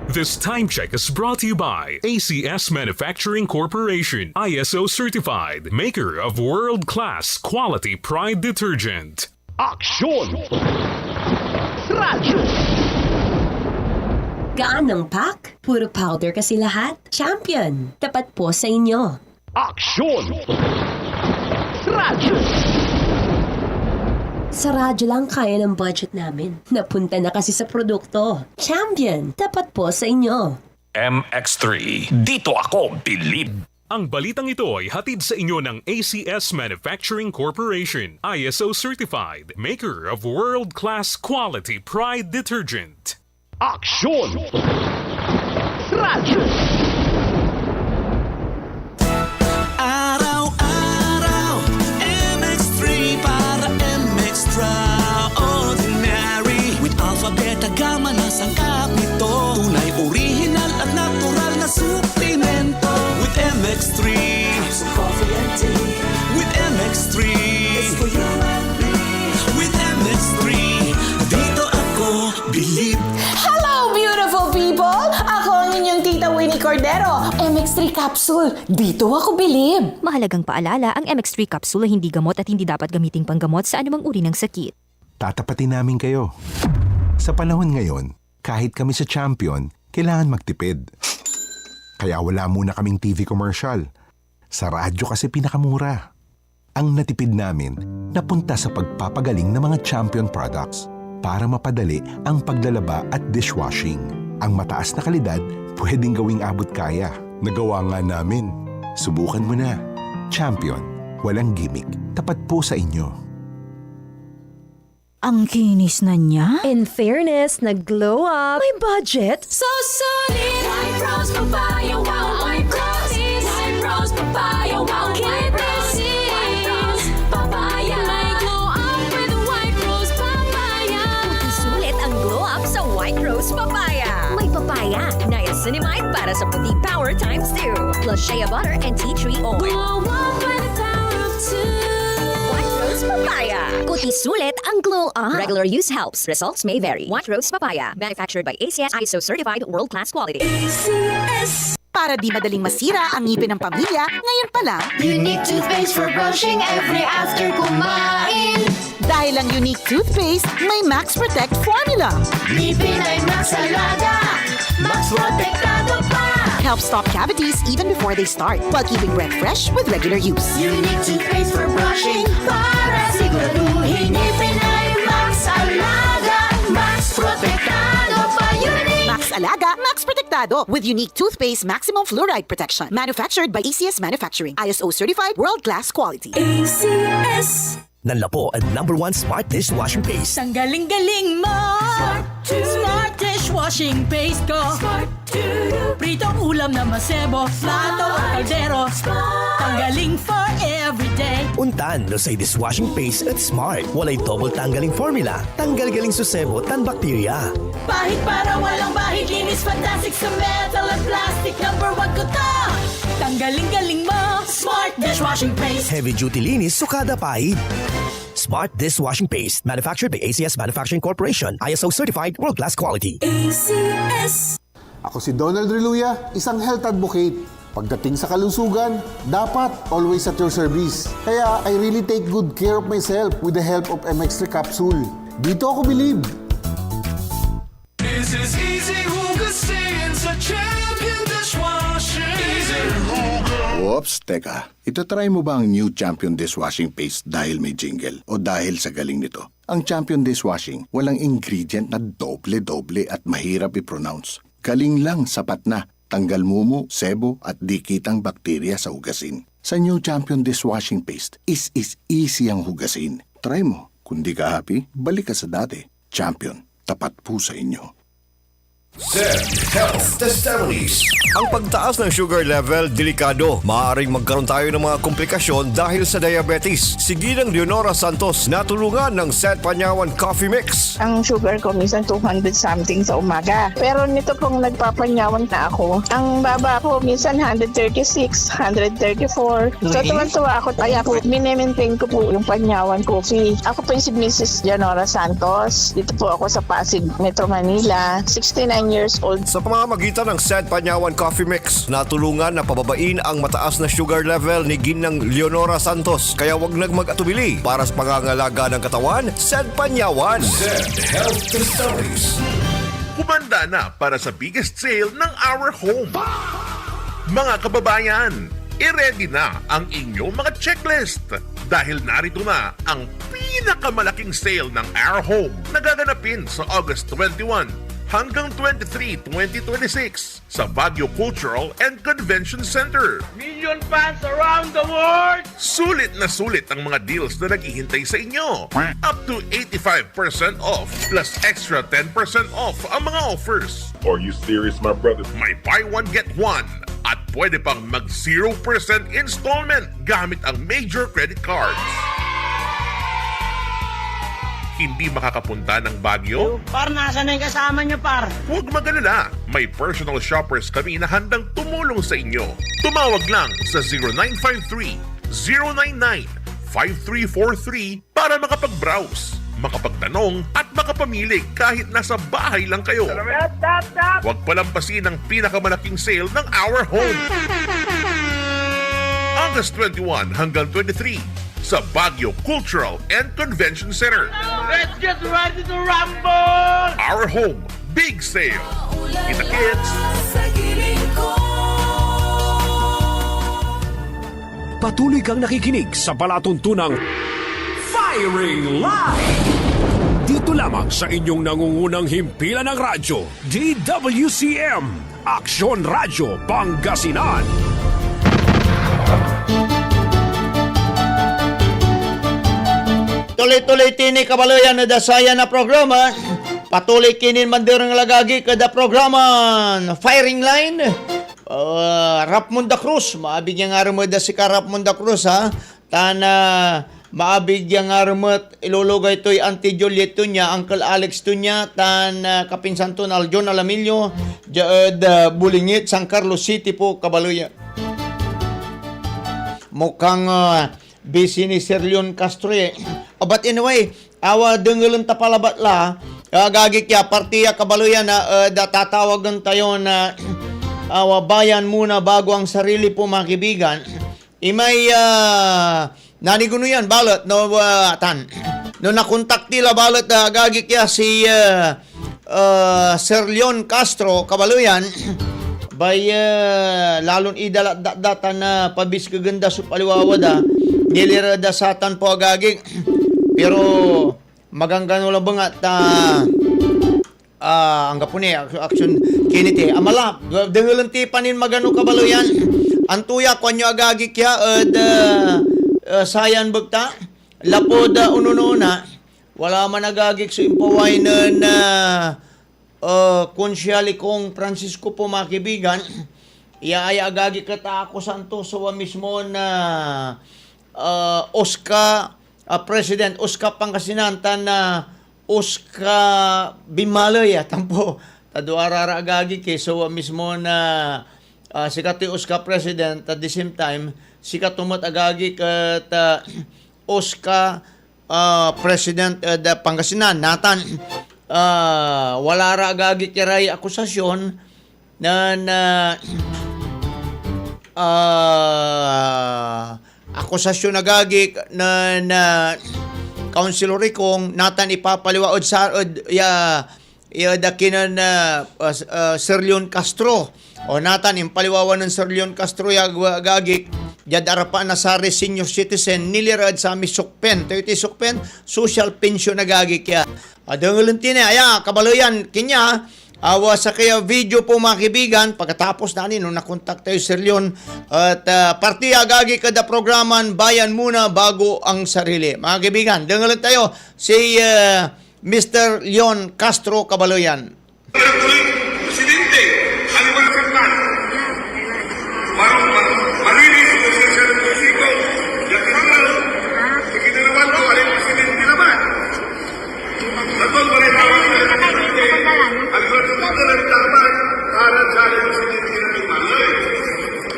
This time check is brought to you by ACS Manufacturing Corporation, ISO certified, maker of world-class quality Pride detergent. Aksyon! Radyo! Gaan ng pack? Puro powder kasi lahat? Champion! Tapat po sa inyo. Aksyon! Radyo! Sa radyo lang kaya ng budget namin. Napunta na kasi sa produkto. Champion! Tapat po sa inyo. MX3. Dito ako, bilib! Ang balitang ito ay hatid sa inyo ng ACS Manufacturing Corporation, ISO certified, maker of world-class quality Pride detergent. Aksyon! Radyo! Araw-araw, MX3 para extraordinary. With alpha, beta, gamma na sangkap nito. Tunay, original at natural na suplemento. With MX3, so coffee and tea. With MX3, it's for you and me. With MX3, dito ako believe. Hello, beautiful people! Ako ang inyong tita Winnie Cordero. MX3 Capsule. Dito ako bilib. Mahalagang paalala, ang MX3 Capsule ay hindi gamot at hindi dapat gamiting panggamot sa anumang uri ng sakit. Tatapatin namin kayo. Sa panahon ngayon, kahit kami sa Champion, kailangan magtipid. Kaya wala muna kaming TV commercial. Sa radyo kasi pinakamura. Ang natipid namin, napunta sa pagpapagaling ng mga Champion products para mapadali ang paglalaba at dishwashing. Ang mataas na kalidad, pwedeng gawing abot kaya. Nagawa nga namin. Subukan mo na. Champion. Walang gimmick. Tapat po sa inyo. Ang kinis na niya? In fairness, nag-glow up. May budget. So solid, White Rose Papaya, wow, White Roses. White Rose Papaya, wow, White Roses. White Rose Papaya. May glow up with White Rose Papaya. Sulit ang glow up sa White Rose Papaya. May papaya, niacinamide para sa puti power times 2. Plus shea butter and tea tree oil. Glow up by the power of 2. White Rose Papaya. Kuti sulit ang glow up. Regular use helps. Results may vary. White Rose Papaya. Manufactured by ACS ISO certified world-class quality. ACS. Para di madaling masira ang ngipin ng pamilya, ngayon pa lang. Unique toothpaste for brushing every after kumain. Dahil ang unique toothpaste, may Max Protect formula. Ngipin ay Max Alaga. Max Protectado pa. Helps stop cavities even before they start, while keeping breath fresh with regular use. Unique toothpaste for brushing para siguraduhin ngipin ay Max Alaga. Max Protectado pa. Unique. Max Alaga, Max Protectado with unique toothpaste maximum fluoride protection. Manufactured by ACS Manufacturing. ISO certified world-class quality. ACS. Nanlapo ang #1 Smart Dishwashing Paste. Ang galing-galing mo! Smart Dishwashing Paste ko! Pritong ulam na masebo, plato o kaldero. Tanggaling for everyday. Untan no say dishwashing paste at Smart. Walay double tanggaling formula. Tanggal galing susebo tan bakterya. Bahit para walang bahid, linis fantastic sa metal at plastic. #1 ko to! Tanggaling-galing mo! Smart Dishwashing Paste. Heavy duty linis sukada pahid. Smart Dishwashing Paste. Manufactured by ACS Manufacturing Corporation. ISO certified world-class quality. ACS. Ako si Donald Reluya, isang health advocate. Pagdating sa kalusugan, dapat always at your service. Kaya I really take good care of myself with the help of MX3 capsule. Dito ako believe. This is easy hugasin sa Champion Dishwashing. Easy hugas. Oops, teka. Itatry mo ba ang new Champion Dishwashing Paste dahil may jingle o dahil sa galing nito? Ang Champion Dishwashing, walang ingredient na doble-doble at mahirap i-pronounce. Galing lang, sapat na. Tanggal mumu, sebo at dikitang bakterya sa hugasin. Sa new Champion Dishwashing Paste, is easy ang hugasin. Try mo. Kung di ka happy, balik ka sa dati. Champion, tapat po sa inyo. Zed Health Testimonies. Ang pagtaas ng sugar level, delikado. Maaaring magkaroon tayo ng mga komplikasyon dahil sa diabetes. Si Ginang Leonora Santos, natulungan ng Zed Panyawan Coffee Mix. Ang sugar ko minsan 200 something sa umaga. Pero nito pong nagpapanyawan na ako, ang baba ko minsan 136, 134. So tuwan-tuwa ako, kaya po minemaintain ko po yung Panyawan Coffee. Ako po yung si Mrs. Leonora Santos. Dito po ako sa Pasig, Metro Manila. 69 years old. Sa pamamagitan ng Zed Panyawan Coffee Mix, natulungan na pababain ang mataas na sugar level ni Ginang Leonora Santos. Kaya wag mag-atubili para sa pangangalaga ng katawan, Zed Panyawan. Zed Health Testimonies. Kumanda na para sa biggest sale ng Our Home. Mga kababayan, i-ready na ang inyong mga checklist dahil narito na ang pinakamalaking sale ng Our Home na gaganapin sa August 21 hanggang 23, 2026 sa Baguio Cultural and Convention Center. Million fans around the world! Sulit na sulit ang mga deals na naghihintay sa inyo. Up to 85% off plus extra 10% off ang mga offers. Are you serious, my brother? May buy one get one at pwede pang mag 0% installment gamit ang major credit cards. Hindi makakapunta ng Baguio? Par, nasa na yung kasama niyo, par? Huwag mag-alala. May personal shoppers kami na handang tumulong sa inyo. Tumawag lang sa 0953-099-5343 para makapag-browse, makapagtanong at makapamili kahit nasa bahay lang kayo. Huwag palampasin ang pinakamalaking sale ng Our Home. August 21 hanggang 23 sa Baguio Cultural and Convention Center. Let's get ready to rumble! Our Home Big Sale. Kita-kits! Patuloy kang nakikinig sa palatuntunang Firing Line. Dito lamang sa inyong nangungunang himpilan ng radyo, DWCM, Aksyon Radyo Pangasinan. Tuloy-tuloy tini kabaloyan na dasaya na programa. Patuloy kinin mandirang lagagi kada programa. Firing Line. Rap Munda Cruz. Maabigyan nga rin da si Rap Munda Cruz ha. Tana maabigyan nga rin ilulugay to'y Auntie Juliet to niya, Uncle Alex to niya, tan kapinsan to na Aljon Alamilio, Bulingit, San Carlos City po kabaloyan. Mukhang busy ni Sir Leon Castro eh. But anyway, awa dengelon tapalabat la, gagi kya partiya kabaloyan na tatatawagan tayo na awa bayan muna bago ang sarili po mga kaibigan. Imay naniguno yan balot no tan. No nakontak tila balot gagi kya si Sir Leon Castro kabaloyan. Bay lalon idala data na pabis kaganda sa paliwawada nilirada satan po agaging pero maganggano lang ba nga ang kapuni action kiniti amala dengelan ti panin magano kabalo yan antuya konyo agagi kya sayan bagta lapod unununa wala man agagik sa impaway na konsyali kong Francisco po mga kaibigan iaya agagi kata ako santo sa mismo na Oscar President Oscar Pangasinantan na Oscar Bimaloy tampo taduarara agagi keso mismo na sikat Oscar President at the same time sikat tumat agagi kat Oscar President da Pangasinan natan wala ra agagi kiray akusasyon akusasyon nagagi na Councilor Ricong natan ipapaliwaod sa dakinan Sir Leon Castro o natan impaliwawan ng Sir Leon Castro gagik jadara pa na sa senior citizen nilirad sa misukpen 30 sukpen social pension nagagik ya adangalan aya kabaloyan kinya awa sa kaya video po mga kaibigan pagkatapos na nung nakontak tayo Sir Leon at partiya gagi kada programan bayan muna bago ang sarili. Mga kaibigan, dangalan tayo si Mr. Leon Castro Cabaloyan. Presidente, aliwanagan parang marinis ko sa musiko ya kinal ikinalawan ko alin presidente naman atol maritawag na presidente aliwanagan na nagtaman para sa presidente na imalay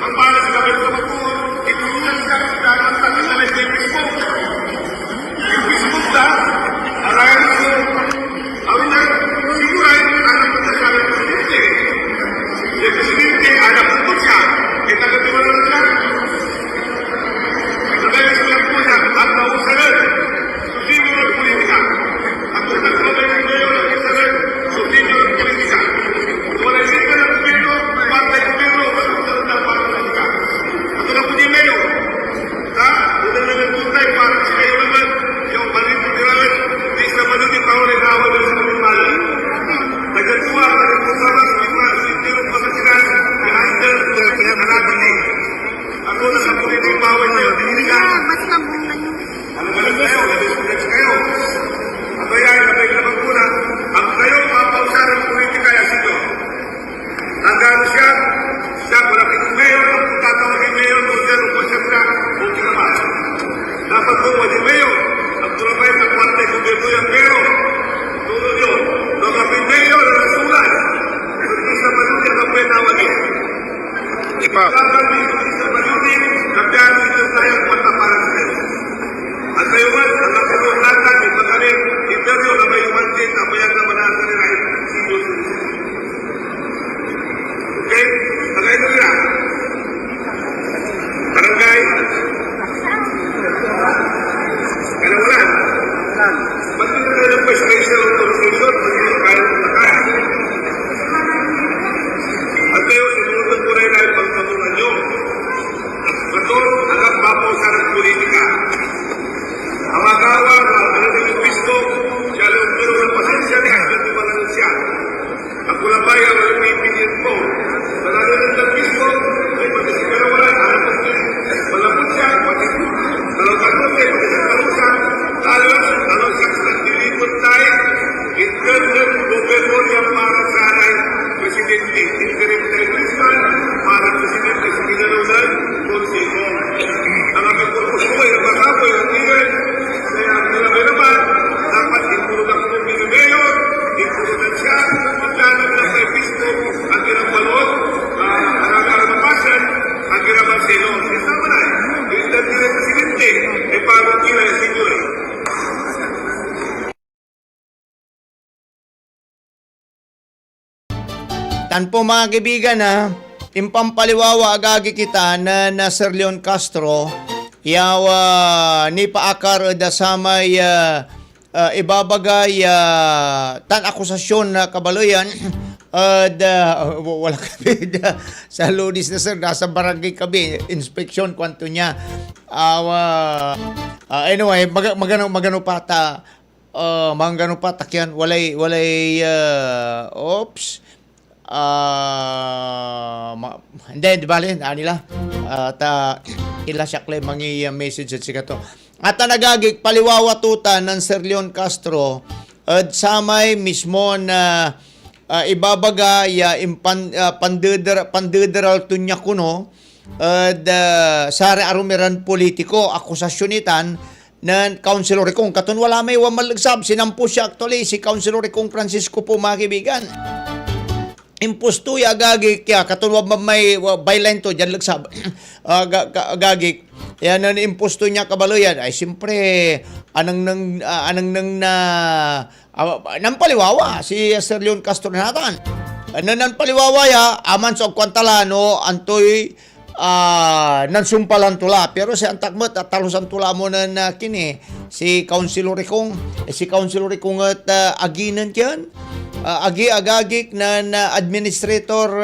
ang para sa kapit sa mga itunan ka dapat sa kanila sa Facebook yung Facebook na arayan ko ang siguro el presidente haga justicia que está continuando la debe ser la puya hasta un saber su símbolo de política hasta un saber su símbolo de política como le dice el gobierno parte del gobierno va a parte política hasta la puya medio desde el punto de para que se vea yo para que dice para que ahora es agua del sistema nagatuwa sa mga sityo profesional behind the pinaganapan ni ako na sa politik bawal na yun dinigan ano ba lang kayo kayo ako yan nabay na magmuna ang kayo mapausan ng politika ya sito nagano siya malapit mayor tatawagin mayor kung siya po siya kung kinaman dapat po wali mayor ang tulabay sa kwarte kung gano yan pero tulad yun los apellidos de las ciudad, porque esa familia no puede estar aquí. Y para esa familia, cambiar y traer cuenta para ustedes. Al mayor, a la que nos tratan y pagaré, y perdió la mayor que apoyar la manera de la ¿ok? ¿Sabes lo que era? Barangay. Kalawalan. Bakit na tayo pa special autorization? At kayo, sinunod ko rin ay pagpatungan nyo. Ito, alam mapausan ng politika. Ang agawa na alamin ng Kristo, siya lang pero ng pasensya niya, at ibalan siya. Ang kulabay ang walang may opinion ko. Malalim ng Kristo, ay pagkasigarawalan, alam ko siya. Malapot siya, talagang ko siya, pagkasigarawalan siya. Kalau siya dilipot tayo, internal gobernador yang para sa aray, presidente, interim technician, para presidente sa kinalaunan, konseho. Ang aming purpose ko ay makapoy ang tingin, kaya nilagay naman, dapat itulog ang pumili mayor, itulugan siya, maglalang ng episto, ang ginagbalot, ang napasan, ang ginabanselo. Ito naman ay, interim presidente, ay paano kila yung senyor. Tan po mga kaibigan impampaliwawa agagi kita na Sir Leon Castro yawa ni paakar da samay ibabagay tan akusasyon na kabaloyan wala kami sa Lunis na sir nasa barangay kami inspection kwanto niya anyway magano pata magano patakyan walay hindi bali nila ila siya claim mangi message at sigato at nagagig paliwawa tuta ng Sir Leon Castro at samay mismo na ibabaga pandederal tunya kuno at sari arumiran politiko akusasyon itan na Councilor Ricong katon wala may wamalagsab sinampo siya actually si Councilor Ricong Francisco po mga kaibigan impusto ya agagik ya katulad may byline to diyan lagsab agagik yan ang impusto niya kabaloyan ay siyempre anang nang nampaliwawa si Sir Leon Castro natan Nan paliwawaya, aman sa kwantalano, antoy nansumpalan tula. Pero si antakmat at talusan tula mo na kini, si Councilor Ricong, si Councilor Ricong at aginan yan. Agi-agagik na Administrator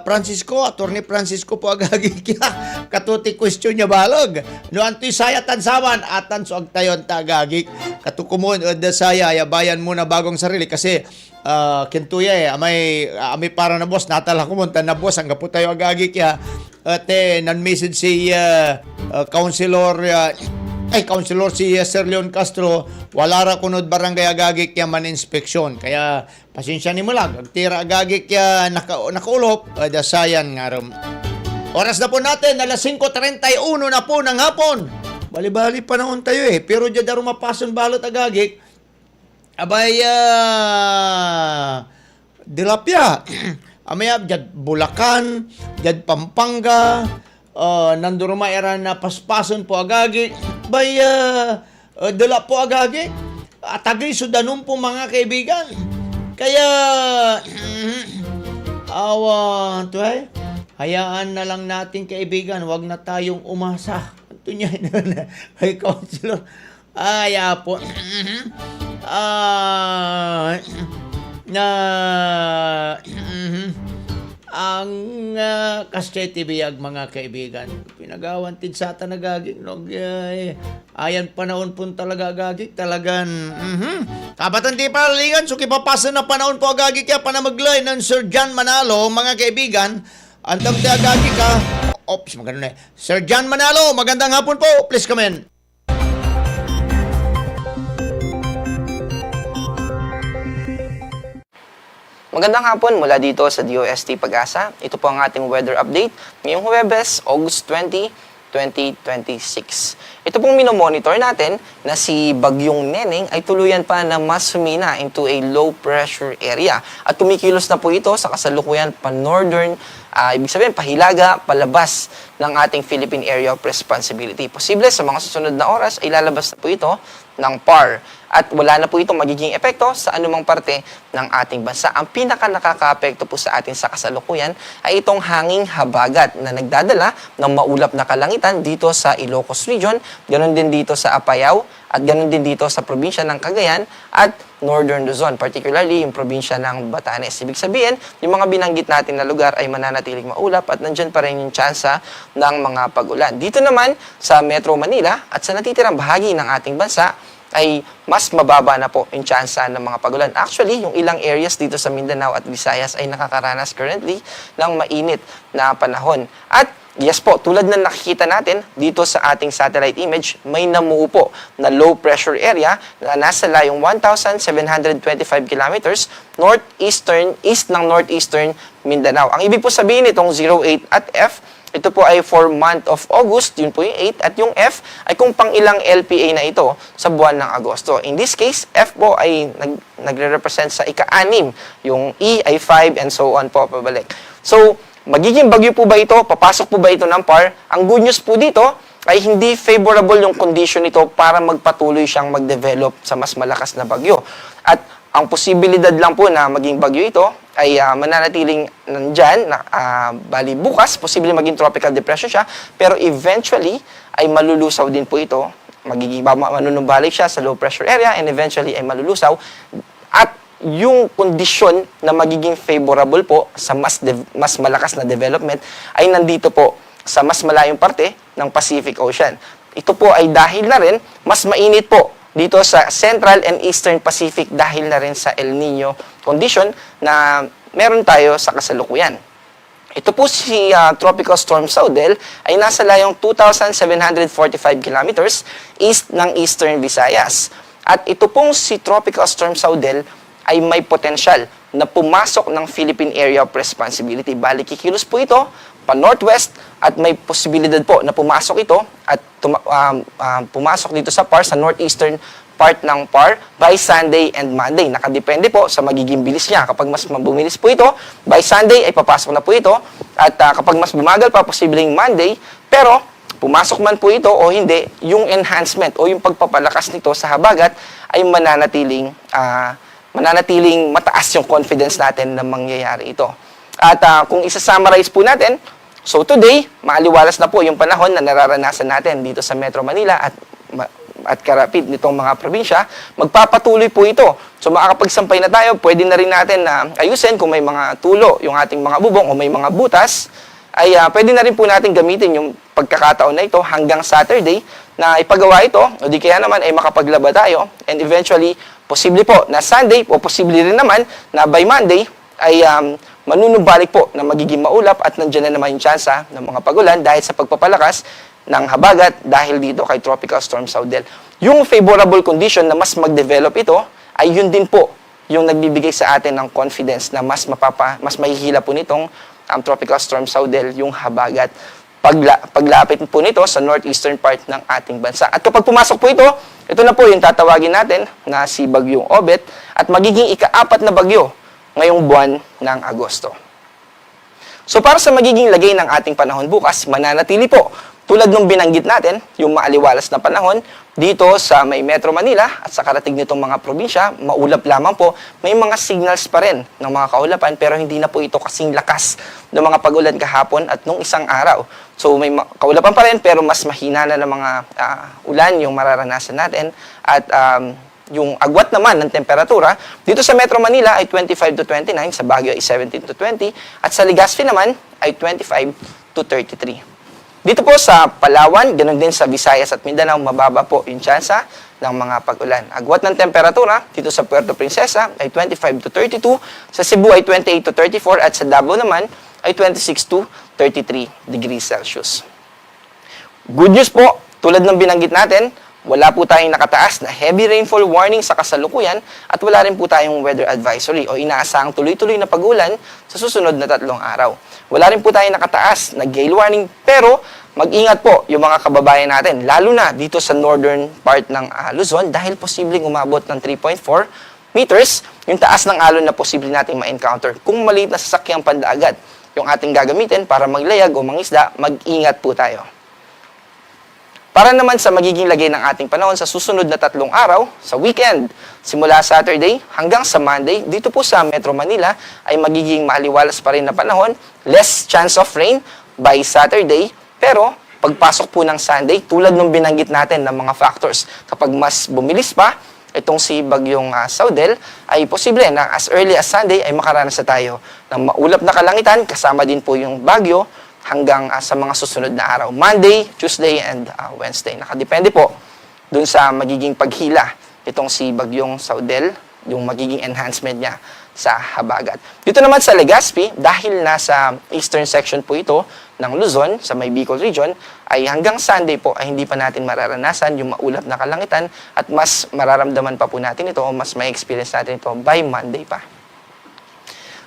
Francisco, Attorney Francisco po agagik ya. Katuti question niya balog. No antoy saya tansaman atan so agtayon ta agagik. Katukumon da saya ya bayan muna bagong sarili kasi kintuya amay para na boss natala kumunta na boss ang gapo tayo agagik ya. Ate nan-message si Councilor Councilor si Sir Leon Castro, wala ra kunod barangay agagik ya man inspeksyon. Kaya pasensya ni mo lang, agtira agagik ya nakaulop, dasayan nga ram. Oras na po natin, alas 5:31 na po ng hapon. Bali-bali panahon tayo pero dyan daro mapason balot agagik. Abay, dilapya. Amaya, dyan Bulacan, dyan Pampanga, nanduro maera na paspason po agagi. Bay, dala po agagi. Atagay sudanon po mga kaibigan. Kaya, hayaan na lang natin kaibigan, wag na tayong umasa. Ito niya, ay Councilor. Po. Ang Kastete Biyag mga kaibigan, pinagawan tin sa tanagagig ayan panahon po talaga agagig talagan kabatan di palalingan so kipapasa na panahon po agagig kaya panamaglay ng Sir John Manalo mga kaibigan antam ti agagig ka maganda na Sir John Manalo, magandang hapon po, please come in. Magandang hapon mula dito sa DOST Pag-asa. Ito po ang ating weather update ngayong Huwebes, August 20, 2026. Ito pong minomonitor natin na si Bagyong Neneng ay tuluyan pa na mas sumina into a low pressure area. At kumikilos na po ito sa kasalukuyan pa-northern, ibig sabihin pahilaga, palabas ng ating Philippine Area of Responsibility. Posible sa mga susunod na oras ay lalabas na po ito ng PAR. At wala na po itong magiging epekto sa anumang parte ng ating bansa. Ang pinaka-nakaka-apekto po sa atin sa kasalukuyan ay itong hanging habagat na nagdadala ng maulap na kalangitan dito sa Ilocos Region, ganoon din dito sa Apayao, at ganoon din dito sa probinsya ng Cagayan at Northern Luzon, particularly yung probinsya ng Batanes. Ibig sabihin, yung mga binanggit natin na lugar ay mananatiling maulap at nandyan pa rin yung tsansa ng mga pag-ulan. Dito naman sa Metro Manila at sa natitirang bahagi ng ating bansa, ay mas mababa na po yung tsansa ng mga pag-ulan. Actually, yung ilang areas dito sa Mindanao at Visayas ay nakakaranas currently ng mainit na panahon. At yes po, tulad na nakikita natin dito sa ating satellite image, may namuo po na low pressure area na nasa layong 1,725 kilometers east ng northeastern Mindanao. Ang ibig po sabihin itong 08 at F, ito po ay for month of August, yun po yung 8, at yung F ay kung pang ilang LPA na ito sa buwan ng Agosto. In this case, F po ay nagre-represent sa ika-6, yung E ay 5, and so on po pabalik. So, magiging bagyo po ba ito? Papasok po ba ito ng PAR? Ang good news po dito ay hindi favorable yung condition nito para magpatuloy siyang mag-develop sa mas malakas na bagyo. At ang posibilidad lang po na maging bagyo ito ay mananatiling nandyan, bali bukas, posibleng maging tropical depression siya, pero eventually ay malulusaw din po ito, magiging manunumbalik siya sa low pressure area and eventually ay malulusaw. At yung kondisyon na magiging favorable po sa mas malakas na development ay nandito po sa mas malayong parte ng Pacific Ocean. Ito po ay dahil na rin mas mainit po dito sa Central and Eastern Pacific dahil na rin sa El Nino condition na meron tayo sa kasalukuyan. Ito po si Tropical Storm Saudel ay nasa layong 2,745 kilometers east ng Eastern Visayas. At ito pong si Tropical Storm Saudel ay may potensyal na pumasok ng Philippine Area of Responsibility. Bali, kikilos po ito pa-northwest at may posibilidad po na pumasok ito at pumasok dito sa PAR, sa northeastern part ng PAR by Sunday and Monday. Nakadepende po sa magiging bilis niya. Kapag mas bumilis po ito, by Sunday ay papasok na po ito at kapag mas bumagal pa, posibleng Monday, pero pumasok man po ito o hindi, yung enhancement o yung pagpapalakas nito sa habagat ay mananatiling mananatiling mataas yung confidence natin na mangyayari ito. At kung isa-summarize po natin, so today, maaliwalas na po yung panahon na nararanasan natin dito sa Metro Manila at karapit nitong mga probinsya. Magpapatuloy po ito. So makakapagsampay na tayo, pwede na rin natin na ayusin kung may mga tulo yung ating mga bubong o may mga butas, ay pwede na rin po natin gamitin yung pagkakataon na ito hanggang Saturday na ipagawa ito, o di kaya naman ay makapaglaba tayo, and eventually, posible po na Sunday o posible rin naman na by Monday ay manunumbalik po na magiging maulap at nandiyan na naman yung tsansa ng mga pagulan dahil sa pagpapalakas ng habagat dahil dito kay Tropical Storm Saudel. Yung favorable condition na mas mag-develop ito ay yun din po yung nagbibigay sa atin ng confidence na mas mahihila po nitong Tropical Storm Saudel yung habagat paglapit po nito sa northeastern part ng ating bansa. At kapag pumasok po ito na po yung tatawagin natin na si Bagyong Obet at magiging ika-4 na bagyo ngayong buwan ng Agosto. So para sa magiging lagay ng ating panahon bukas, mananatili po tulad ng binanggit natin, yung maaliwalas na panahon dito sa may Metro Manila at sa karatig nitong mga probinsya, maulap lamang po. May mga signals pa rin ng mga kaulapan pero hindi na po ito kasing lakas ng mga pag-ulan kahapon at nung isang araw. So may kaulapan pa rin pero mas mahina na ng mga ulan yung mararanasan natin at yung agwat naman ng temperatura, dito sa Metro Manila ay 25 to 29, sa Baguio ay 17 to 20, at sa Legazpi naman ay 25 to 33. Dito po sa Palawan, ganoon din sa Visayas at Mindanao, mababa po yung tsansa ng mga pag-ulan. Agwat ng temperatura, dito sa Puerto Princesa ay 25 to 32, sa Cebu ay 28 to 34, at sa Davao naman ay 26 to 33 degrees Celsius. Good news po, tulad ng binanggit natin, wala po tayong nakataas na heavy rainfall warning sa kasalukuyan at wala rin po tayong weather advisory o inaasahang tuloy-tuloy na pag-ulan sa susunod na 3 araw. Wala rin po tayong nakataas na gale warning pero mag-ingat po yung mga kababayan natin, lalo na dito sa northern part ng Luzon dahil posibleng umabot ng 3.4 meters yung taas ng alon na posible nating ma-encounter. Kung maliit na sasakyang pandagat yung ating gagamitin para maglayag o mangisda, mag-ingat po tayo. Para naman sa magiging lagay ng ating panahon sa susunod na 3 araw, sa weekend, simula Saturday hanggang sa Monday, dito po sa Metro Manila ay magiging maaliwalas pa rin na panahon, less chance of rain by Saturday, pero pagpasok po ng Sunday, tulad ng binanggit natin ng mga factors, kapag mas bumilis pa itong si Bagyong Saudel, ay posible na as early as Sunday ay makaranas na tayo ng maulap na kalangitan, kasama din po yung bagyo, hanggang sa mga susunod na araw. Monday, Tuesday, and Wednesday. Nakadepende po dun sa magiging paghila itong si Bagyong Saudel, yung magiging enhancement niya sa habagat. Dito naman sa Legazpi, dahil nasa eastern section po ito ng Luzon, sa may Bicol region, ay hanggang Sunday po ay hindi pa natin mararanasan yung maulap na kalangitan at mas mararamdaman pa po natin ito o mas may experience natin ito by Monday pa.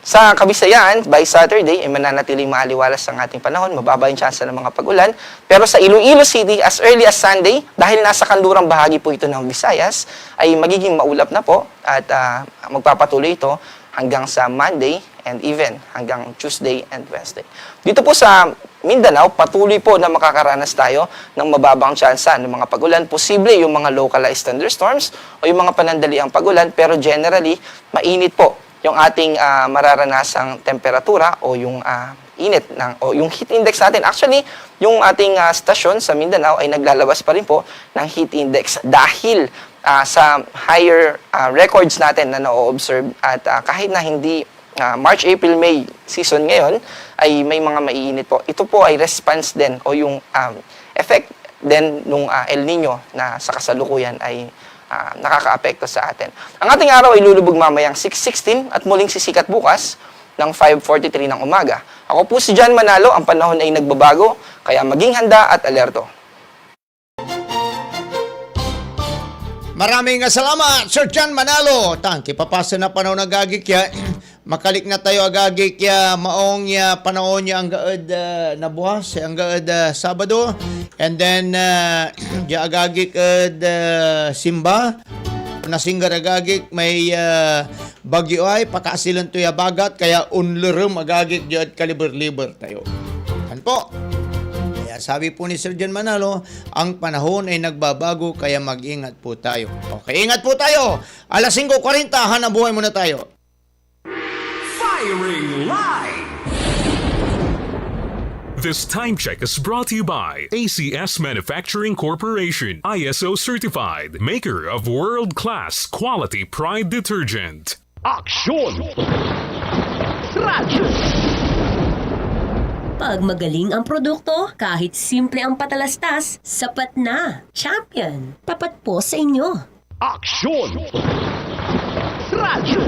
Sa Kabisayan, by Saturday, ay mananatiling maaliwalas ang ating panahon, mababa yung tsansa ng mga pag-ulan. Pero sa Iloilo City, as early as Sunday, dahil nasa kanlurang bahagi po ito ng Visayas, ay magiging maulap na po at magpapatuloy ito hanggang sa Monday and even hanggang Tuesday and Wednesday. Dito po sa Mindanao, patuloy po na makakaranas tayo ng mababang tsansa ng mga pag-ulan. Posible yung mga localized thunderstorms o yung mga panandaliang pag-ulan, pero generally, mainit po yung ating mararanasang temperatura o yung init o yung heat index natin. Actually, yung ating stasyon sa Mindanao ay naglalabas pa rin po ng heat index dahil sa higher records natin na na-observe at kahit na hindi March, April, May season ngayon ay may mga maiinit po. Ito po ay response din o yung effect din nung El Nino na sa kasalukuyan ay nakakaapekto sa atin. Ang ating araw ay lulubog mamayang 6:16 at muling sisikat bukas ng 5:43 ng umaga. Ako po si John Manalo, ang panahon ay nagbabago, kaya maging handa at alerto. Maraming salamat, Sir John Manalo. Tangki, papasa na panahon na gagikya. Makalik na tayo agagikya maong panahon niya ang gaad na buwas, ang gaad Sabado. And then, agagik simba. Nasinggar agagik may bagyo ay pakasilan to bagat kaya unlurum agagik at kaliber-liber tayo. Ano po? Sabi po ni Sir John Manalo, ang panahon ay nagbabago kaya mag-ingat po tayo. Okay, ingat po tayo. Alas 5:40, hanap buhay muna tayo. Firing Line! This time check is brought to you by ACS Manufacturing Corporation, ISO certified, maker of world-class quality Pride detergent. Aksyon! Radyo! Pag magaling ang produkto, kahit simple ang patalastas, sapat na. Champion, tapat po sa inyo. Aksyon! Radyo!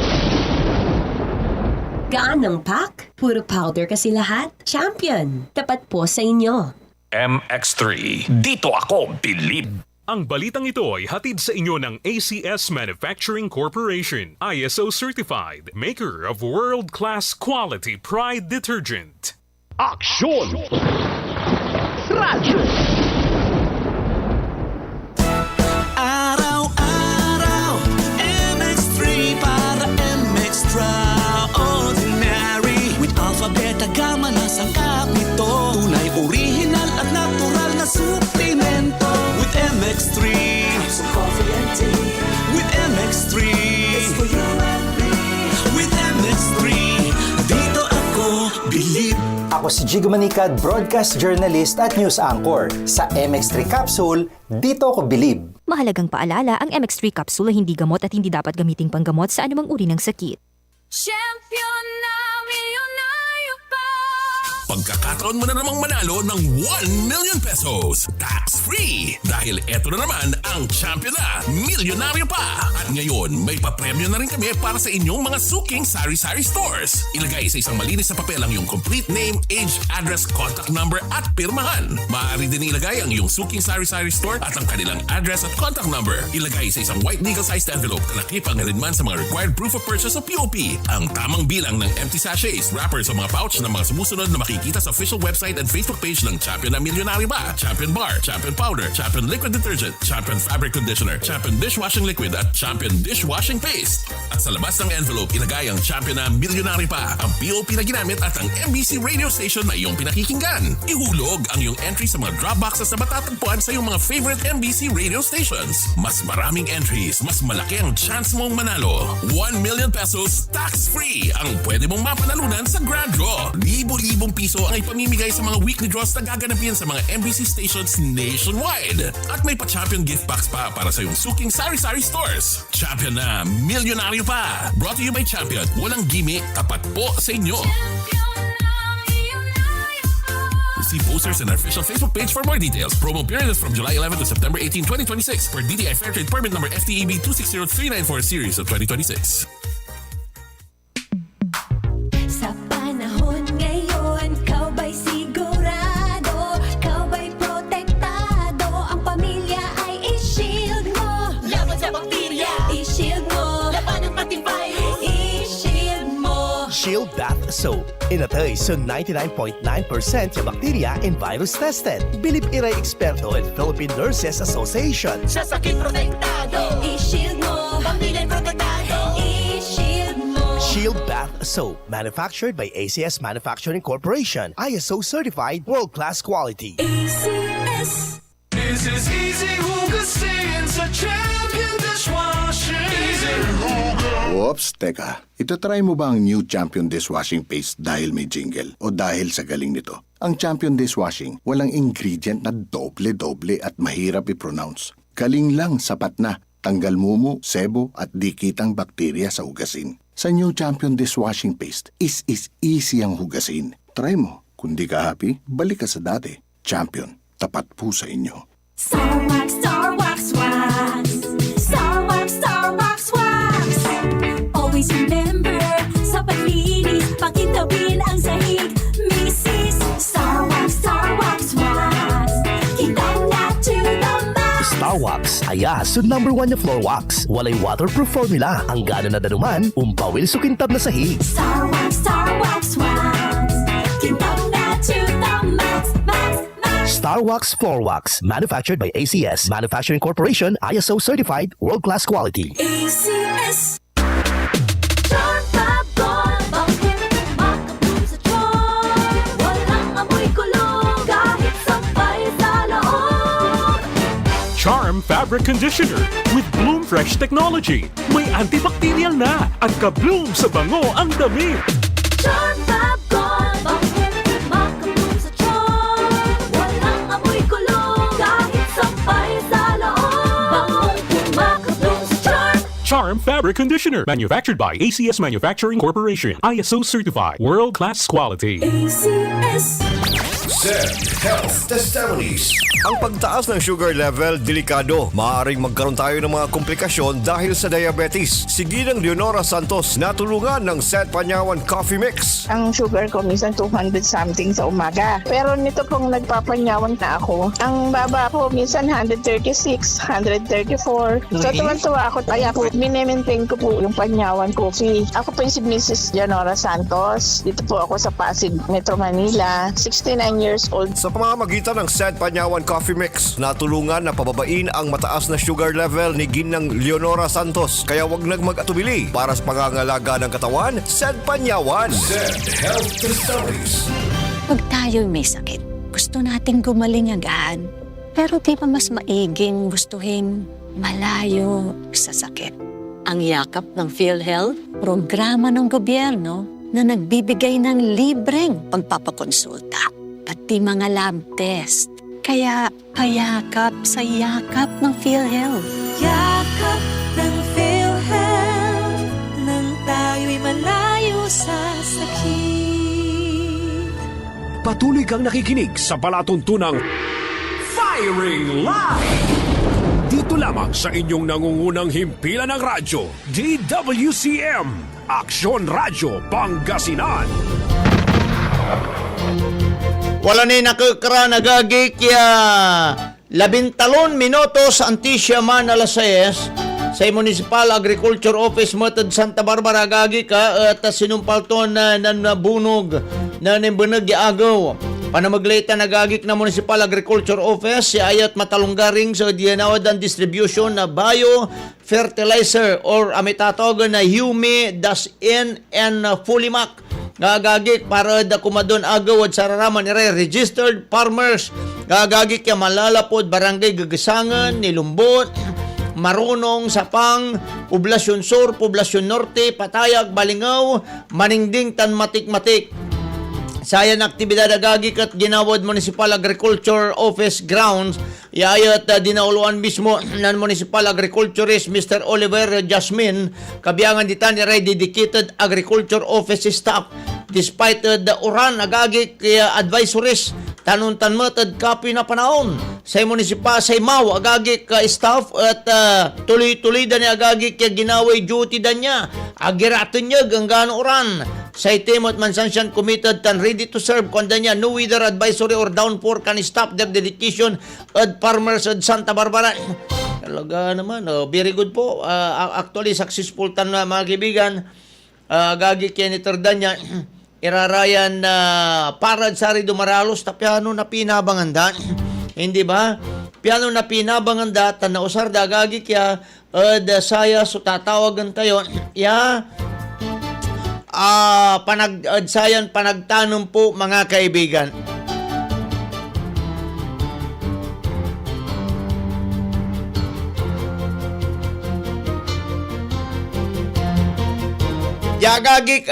Gaan ng pack? Puro powder kasi lahat. Champion, tapat po sa inyo. MX3, dito ako bilib. Ang balitang ito ay hatid sa inyo ng ACS Manufacturing Corporation, ISO certified, maker of world-class quality Pride detergent. Aksyon! Radyo! Araw-araw, MX3 para MX-Traordinary. With Alpha, Beta, Gamma na sangkap nito. Tunay, original at natural na suplemento. With MX3, so coffee and tea. With MX3, it's for you and me. With MX3, dito ako bilib. Ako si Jigo Manicad, broadcast journalist at news anchor. Sa MX3 Capsule, dito ako bilib. Mahalagang paalala, ang MX3 capsule ay hindi gamot at hindi dapat gamiting panggamot sa anumang uri ng sakit. Champion na milyonaryo pa! Pagkakataon mo na namang manalo ng 1 million pesos tax-free! Dahil eto na naman ang champion na milyonaryo pa! At ngayon, may papremyo na rin kami para sa inyong mga suking sari-sari stores. Ilagay sa isang malinis na papel ang iyong complete name, age, address, contact number at pirmahan. Maaari din ilagay ang iyong suking sari-sari store at ang kanilang address at contact number. Ilagay sa isang white legal-sized envelope na nakipag-alinman sa mga required proof of purchase o POP. Ang tamang bilang ng empty sachets, wrappers o mga pouch ng mga sumusunod na makikita sa official website and Facebook page ng Champion na Milyonaryo Ba, Champion Bar, Champion Powder, Champion Liquid Detergent, Champion Fabric Conditioner, Champion Dishwashing Liquid at Champion Dishwashing Paste. At sa labas ng envelope, ilagay ang Champion na Milyonaryo Pa, ang POP na ginamit at ang MBC radio station na iyong pinakikinggan. Ihulog ang iyong entry sa mga drop boxes na matatagpuan sa iyong mga favorite MBC radio stations. Mas maraming entries, mas malaki ang chance mong manalo. 1 million pesos tax-free ang pwede mong mapanalunan sa Grand Draw. Libo-libong piso ang ipamimigay sa mga weekly draws na gaganapin sa mga MBC stations nationwide. At may pa-champion gift box pa para sa iyong suking sari-sari stores. Champion na Milyonaryo Pa. Brought to you by Champion. Walang gimmick, tapat po sa inyo. See posters in our official Facebook page for more details. Promo period is from July 11 to September 18, 2026 per DTI Fairtrade Permit number FTEB 260394 series of 2026. Sa panahon ngayon, kau ba'y sigurado? Kau ba'y protektado? Ang pamilya ay i-shield mo. Laban sa bakterya, i-shield mo. Laban ng pati virus, i-shield mo. Shield Bath Soap. Inatay sa 99.9% yung bakterya and virus tested. Bilib Iray Eksperto and Philippine Nurses Association. Sa sakit protektado, i-shield mo. Pamilya protektado, i-shield mo. Shield Bath Soap. Manufactured by ACS Manufacturing Corporation. ISO certified world-class quality. ACS. This is easy hugasin sa Champion Dishwashing. Easy hugas. Oops, teka. Itatry mo ba ang new Champion Dishwashing Paste dahil may jingle o dahil sa galing nito? Ang Champion Dishwashing, walang ingredient na doble-doble at mahirap i-pronounce. Galing lang, sapat na. Tanggal mumu, sebo at dikitang bakterya sa hugasin. Sa new Champion Dishwashing Paste, is easy ang hugasin. Try mo. Kung di ka happy, balik ka sa dati. Champion, tapat po sa inyo. Star Wax, Star Wax, Wax. Star Wax, Star Wax, Wax. Always remember, sa paglinis, pakitawin ang sahig. Mrs. Star Wax, Star Wax, Wax. Kitang na to the max. Star Wax, aya, sud number 1 yung floor wax. Walay waterproof formula. Ang gano'n na danuman, umpawil sa kintab na sahig. Star Wax, Wax. Kitang na to the max, max, max. Star Wax Floor Wax. Manufactured by ACS Manufacturing Corporation. ISO certified world-class quality. ACS. Charpabon, bakit makapun sa tiyon? Walang amoy kulong kahit sa Charm Fabric Conditioner with Bloom Fresh Technology. May antibacterial na at ka-bloom sa bango ang damit. Charm Fab Gold, bakit makabloom sa charm? Walang amoy kulong, kahit sampay sa loob. Bangong makabloom sa charm. Charm Fabric Conditioner, manufactured by ACS Manufacturing Corporation. ISO certified, world-class quality. ACS. Zed Health Testimonies. Ang pagtaas ng sugar level, delikado. Maaaring magkaroon tayo ng mga komplikasyon dahil sa diabetes. Si Ginang Leonora Santos, natulungan ng Zed Panyawan Coffee Mix. Ang sugar ko minsan 200 something sa umaga. Pero nito pong nagpapanyawan na ako. Ang baba po minsan 136, 134. So tuwan-tuwa ako. Kaya po, minemaintain ko po yung Panyawan Coffee. Ako po si Mrs. Leonora Santos. Dito po ako sa Pasig, Metro Manila. 69 years old. Sa pamamagitan ng Zed Panyawan Coffee Mix, natulungan na pababain ang mataas na sugar level ni Ginang Leonora Santos. Kaya wag mag-atubili para sa pangangalaga ng katawan, Zed Panyawan. Zed Health Testimonies. Pag tayo'y may sakit, gusto nating gumaling agad. Pero di ba mas maiging gustuhin malayo sa sakit? Ang yakap ng PhilHealth, programa ng gobyerno na nagbibigay ng libreng pagpapakonsulta, pati mga lab test. Kaya payakap sa yakap ng PhilHealth. Yakap ng PhilHealth, nang tayo'y malayo sa sakit. Patuloy kang nakikinig sa palatuntunang Firing Line! Dito lamang sa inyong nangungunang himpilan ng radyo, DWCM, Aksyon Radyo Pangasinan. Wala ni nakakara nagagi kaya 13 minutos antisya man alas 6 sa Municipal Agriculture Office Matad Santa Barbara gagi ka at sinumpal to na nabunog na nimbanag agaw. Panamaglita nagagik na Municipal Agriculture Office si ayat matalunggaring sa dinawad ang distribution na bio fertilizer or amitatogan na Humi, Das-In and Fulimac. Gagagik para da kumadon agaw at sararaman registered farmers. Gagagik kaya malalapod barangay Gagasangan, Nilumbot, Marunong, Sapang, Poblasyon Sur, Poblasyon Norte, Patayag, Balingaw, Maningding, Tanmatik-Matik. Sayan aktibidad agagik at ginawad Municipal Agriculture Office grounds iayat dinauluan mismo ng Municipal Agriculturist Mr. Oliver Jasmine kabiyangan ditan ni dedicated agriculture office staff despite the uran agagik kaya advisories tanuntan matad kapi na panahon sa munisipal sa Imaw agagik ka staff at tuloy-tuloy da ni agagik kaya ginaway duty da niya agiratin niya ganggan uran sa itim at mansansyan committed and ready to serve kunda niya no weather advisory or downpour can stop their dedication at farmers at Santa Barbara. Talaga naman, very good po. Actually, successful tan na mga kaibigan. Gagi kaya ni Terdanya, irarayan na parad sari dumaralos ta piano na pinabanganda. Hindi ba? Piano na pinabanganda tan na usar da gagi kaya da saya so tatawagan tayo. Panagsayan panagtanong po mga kaibigan. Yagagik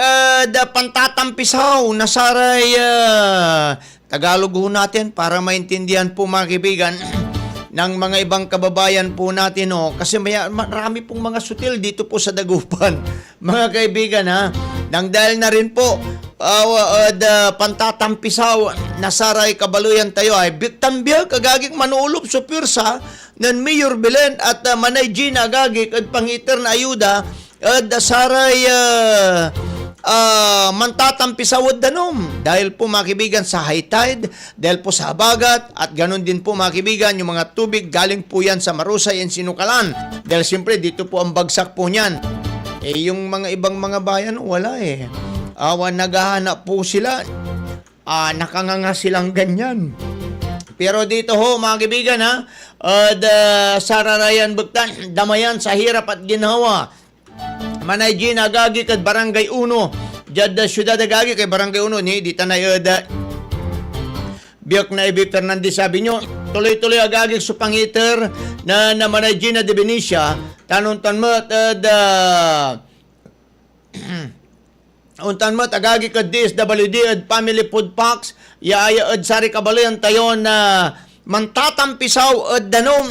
da pantatampisaw nasaray Tagalog ho natin para maintindihan po mga kaibigan ng mga ibang kababayan po natin kasi marami pong mga sutil dito po sa Dagupan mga kaibigan nang dahil na rin po pantatampisaw nasaray kabaluyan tayo ay biktambiyag agagik manuulob sa pirsa ng Mayor Belen at Manay Gina agagik at pangiter na ayuda dasaray mantatampisawad danom dahil po mga kaibigan sa high tide, dahil po sa habagat at ganun din po mga kaibigan yung mga tubig galing po yan sa Marusay and Sinukalan dahil siyempre dito po ang bagsak po niyan yung mga ibang mga bayan wala naghahanap po sila nakanganga silang ganyan pero dito ho mga kaibigan sararayan buktan damayan sa hirap at ginhawa Manay Gina agagi kay Barangay 1 Jada Syudad agagi kay Barangay 1 ni dita na biyak na Ibi Fernandez sabi nyo tuloy-tuloy agagig sa pangiter na namanay Gina de Benicia, tanuntan mo untan mo agagi ka DSWD at Family Food Packs, yaaya at sari kabalayan tayo na mantatampisaw at danom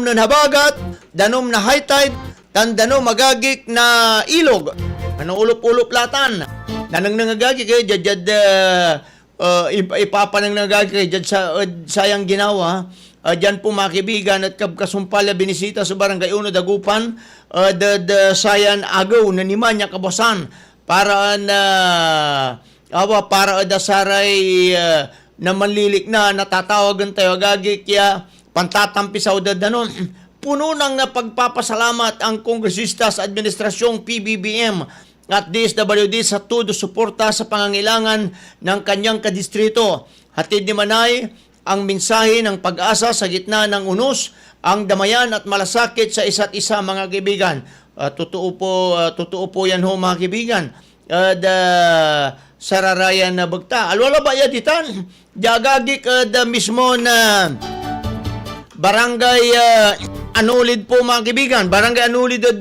na habagat, danom na high tide, danom magagik na ilog, ulup-ulup latan, nanang nangagagi kayo, ipapanang nangagagi kayo, sa sayang ginawa, dyan po mga kaibigan at kabkasumpala binisita sa barangay Uno Dagupan, sayan agaw na nimanya kabasan, para saray na manlilik na natatawagan tayo agagi kaya pantatampisaw danon. Puno ng pagpapasalamat ang kongresista sa administrasyong PBBM at DSWD sa todo suporta sa pangangailangan ng kanyang kadistrito. Hatid ni Manay ang mensahe ng pag-asa sa gitna ng unos, ang damayan at malasakit sa isa't isa mga kaibigan. Totoo po yan ho mga kaibigan. Sararayan na bagta. Alwala ba yaditan? Diagagik mismo na barangay Anulid po mga kaibigan. Barangay Anulid at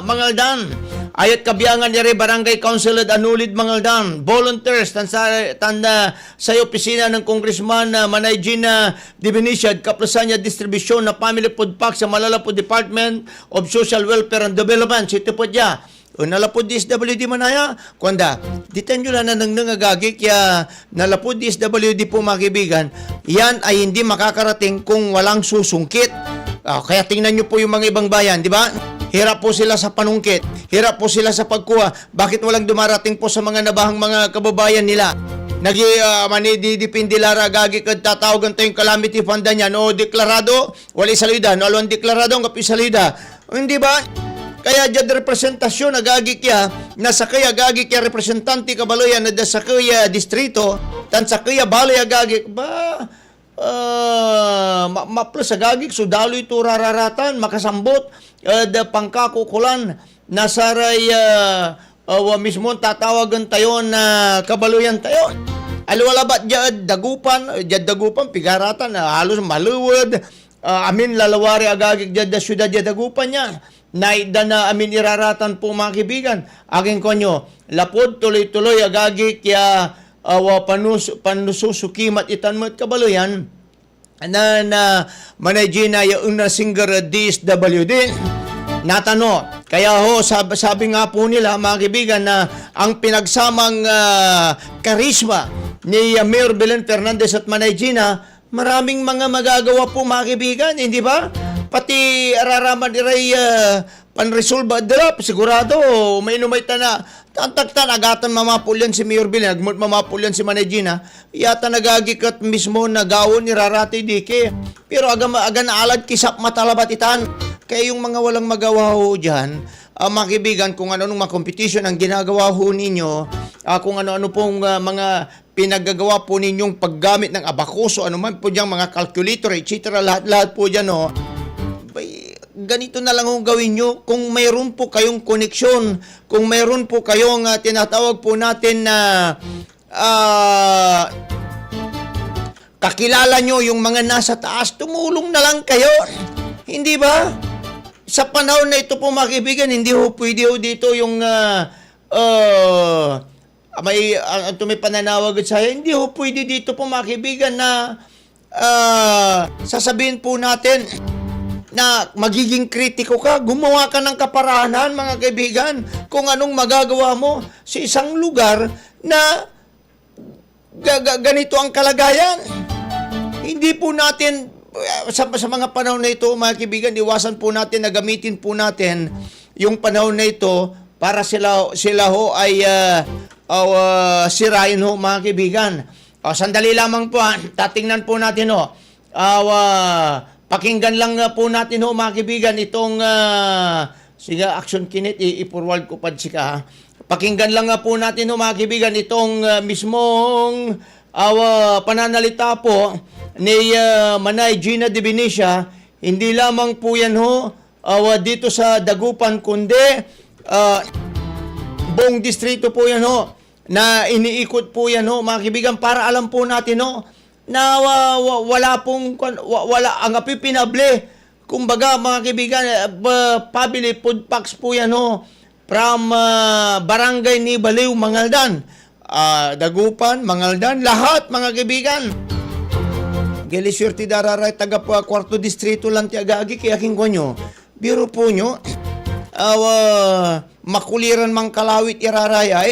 Mangaldan. Ayat kabiyangan niya rin Barangay Council at Anulid Mangaldan. Volunteers tanda sa opisina ng Congressman Manay Gina de Benicia kaplasan niya distribusyon na Family Food Pack sa Malalapo Department of Social Welfare and Development. Ito po dya. Nalapod DSWD manaya. Kuanda, ditan nyo lang na nangagagi kaya nalapod DSWD po mga kaibigan. Yan ay hindi makakarating kung walang susungkit. Kaya tingnan nyo po yung mga ibang bayan, di ba? Hirap po sila sa panungkit. Hirap po sila sa pagkuha. Bakit walang dumarating po sa mga nabahang mga kababayan nila? Manidipindi lara gagi kad tatawagan tayong calamity fund niya. No deklarado, wali salida. No alwan deklarado, ang kapi salida. Hindi ba? Kaya dyan representasyon agagi kya, nasa kaya agagi kya representante kabaloyan na sa kaya distrito, tan sa kaya balay agagi, maplas agagi, sudalo ito rararatan, makasambot, pangkakukulan, nasaray, mismo tatawagan tayo na kabaloyan tayo. Alwala ba dyan dagupan, pigaratan, halos maluwad, amin lalawari agagi dyan da syudad dyan dagupan niya. Naida na amin iraratan po mga kaibigan. Aking konyo, lapod tuloy-tuloy agagi kaya panususukimat itanmat kabaloyan na Manay Gina yung na singer DSWD. Natano, kaya ho sabi nga po nila mga kaibigan na ang pinagsamang karisma ni Mayor Belen Fernandez at Manay Gina, maraming mga magagawa po mga kaibigan, hindi ba? Pati araraman iray panresolba dala, sigurado may numay na tantaktan agatan mamapulyan si Mayor Bill, nagmut mamapulyan si Manay Gina, yata nagagikat mismo na gawon ni Rarate Dike. Pero aga naalad kisap matalabat itan. Kaya yung mga walang magawa ho dyan, mga kaibigan, kung ano-anong mga competition ang ginagawa ho ninyo, kung ano-ano pong mga pinagagawa po ninyong paggamit ng abakuso, ano man po dyan, mga calculator, etc. Lahat po dyan ho. Ganito na lang ang gawin nyo. Kung mayroon po kayong koneksyon, kung mayroon po kayong tinatawag po natin na kakilala nyo yung mga nasa taas, tumulong na lang kayo. Hindi ba? Sa panahon na ito po mga kaibigan, hindi ho pwede ho dito yung may pananawag sa hindi ho pwede dito po mga kaibigan na sasabihin po natin na magiging kritiko ka, gumawa ka ng kaparanan mga kaibigan kung anong magagawa mo sa isang lugar na ganito ang kalagayan. Hindi po natin sa mga panahon na ito mga kaibigan, iwasan po natin na gamitin po natin yung panahon na ito para sila ho ay sirain ho mga kaibigan. Sandali lamang po, tatingnan po natin ho. Pakinggan lang po natin ho mga kaibigan itong sige action kinit i-forward ko pa sika. Pakinggan lang po natin ho mga kaibigan itong mismong pananalita po ni Manay Gina de Benicia. Hindi lamang po yan ho dito sa Dagupan kundi buong distrito po yan ho na iniikot po yan ho mga kaibigan para alam po natin ho na wala ang apipinable. Kumbaga mga kaibigan, pabili food packs po yan from Barangay ni Baliw, Mangaldan, Dagupan, Mangaldan, lahat mga kaibigan. Geliswerte dararay taga kwarto distrito lang ti agagi kaya kingonyo. Biro po nyo, makuliran mang kalawit iraraya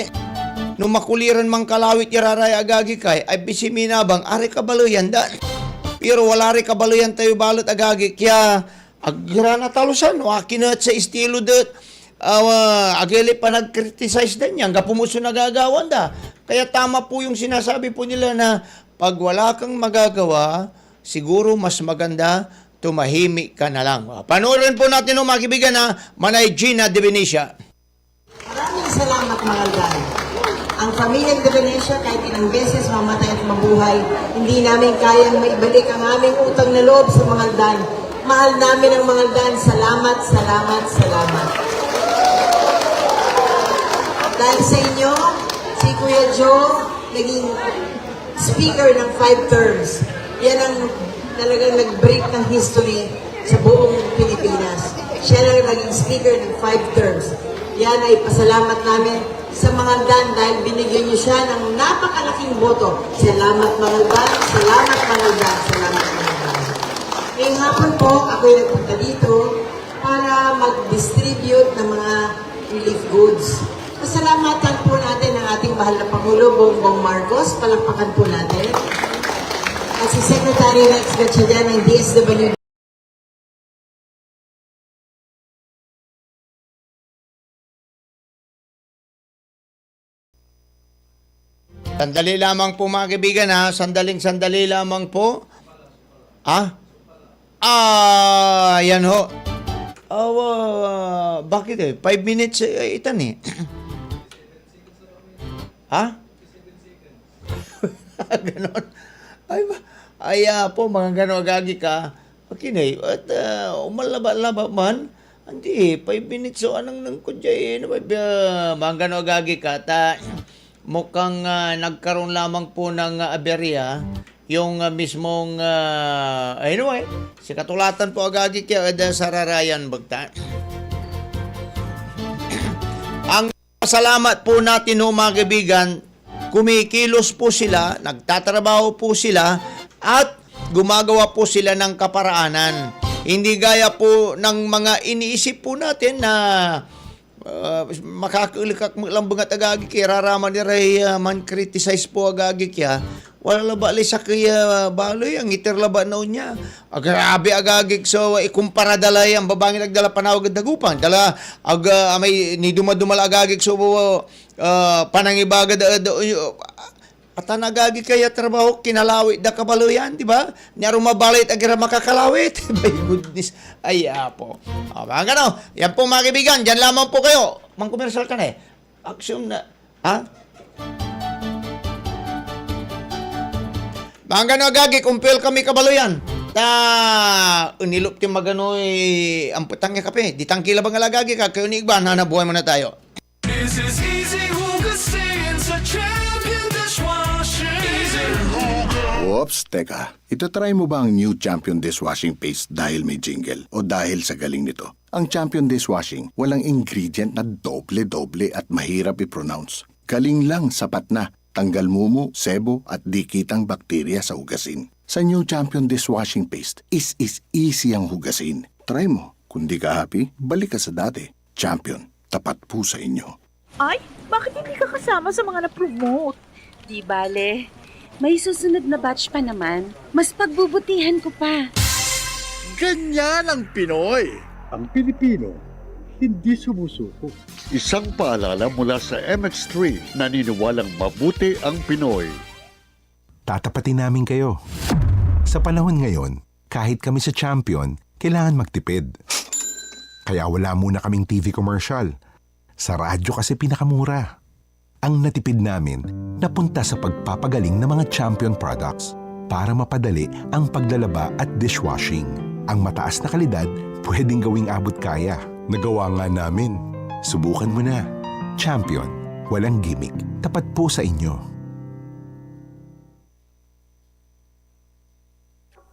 no makuliran mang kalawit iraraya agagi kay ay bisiminabang ari kabaluyan da. Pero wala rin kabaluyan tayo balot agagi kaya agra na talusan no akinat sa estilo det agili pa nag-criticize din yan gapumuso nagagawan da. Kaya tama po yung sinasabi po nila na pag wala kang magagawa, siguro mas maganda tumahimik ka na lang. Panoorin po natin mga kaibigan na Manay Gina De Venecia. Maraming salamat mga Aldan. Ang pamilyang De Venecia kahit ilang beses mamatay at mabuhay, hindi namin kayang maibalik ang aming utang na loob sa mga Aldan. Mahal namin ang mga Aldan. Salamat, salamat, salamat. Dahil sa inyo, si Kuya Joe naging speaker ng 5 terms. Yan ang talagang nag-break ng history sa buong Pilipinas. Siya lang naging speaker ng 5 terms. Yan ay pasalamat namin sa mga Dan dahil binigyan niyo siya ng napakalaking boto. Salamat mga Dan, salamat mga Dan, salamat mga Dan. Ngayong hapon po, ako'y nagpunta dito para mag-distribute ng mga relief goods. Pasalamatan po natin ang ating mahal na Pangulo, Bongbong Marcos. Palakpakan po natin. At si Secretary Rex Gatchalian ng DSWD. Sandali lamang po mga kaibigan Sandali lamang po. Yan ho. Bakit 5 minutes itan Ganon. Po, mga ganon agagi ka. Okay at umalaba-laba man. Hindi, 5 minutes anang nang kudya mga ganon agagi ka. Mukhang nagkaroon lamang po ng aberya yung mismong anyway, si katulatan po agagi kaya sa Rarayan bagta. Ang salamat po natin mga kaibigan, kumikilos po sila, nagtatrabaho po sila at gumagawa po sila ng kaparaanan. Hindi gaya po ng mga iniisip po natin na makakalikak lang bangat agagi kaya raraman ni Ray man criticize po agagi kaya wala laba sa kaya baloy ang iter laba na niya grabe agagi so ikumpara dalay ang babangin nagdala panawag dagupan dala may ni dumadumal agagi so panangibaga at nagagi kaya trabaho kinalawit da kabaloyan di ba nya rumabalit agira makakalawit my goodness po mga gano yan po mga kaibigan dyan lamang po kayo mang komersyal ka na action na mga gano agagi kumpil kami kabaloyan unilop ti maganoy ang putang nga kape di tangkila bang alagagi ka kayo ni Igban hanabuhay mo na tayo. This is easy hugasin sa champion dishwashing. Easy Oops, teka. Itatry mo ba ang new Champion Dishwashing Paste dahil may jingle o dahil sa galing nito? Ang Champion Dishwashing, walang ingredient na doble-doble at mahirap i-pronounce. Galing lang, sapat na. Tanggal mumu, sebo at dikitang bakterya sa hugasin. Sa new Champion Dishwashing Paste, is easy ang hugasin. Try mo. Kung di ka happy, balik ka sa dati. Champion, tapat po sa inyo. Ay, bakit hindi ka kasama sa mga na-promote? Di bale. May susunod na batch pa naman. Mas pagbubutihan ko pa. Ganyan ang Pinoy. Ang Pilipino, hindi sumusuko. Isang paalala mula sa MX3, naniniwalang mabuti ang Pinoy. Tatapatin namin kayo. Sa panahon ngayon, kahit kami sa Champion, kailangan magtipid. Kaya wala muna kaming TV commercial. Sa radyo kasi pinakamura. Ang natipid namin napunta sa pagpapagaling ng mga Champion products para mapadali ang paglalaba at dishwashing. Ang mataas na kalidad pwedeng gawing abot kaya. Nagawa nga namin. Subukan mo na. Champion. Walang gimmick. Tapat po sa inyo.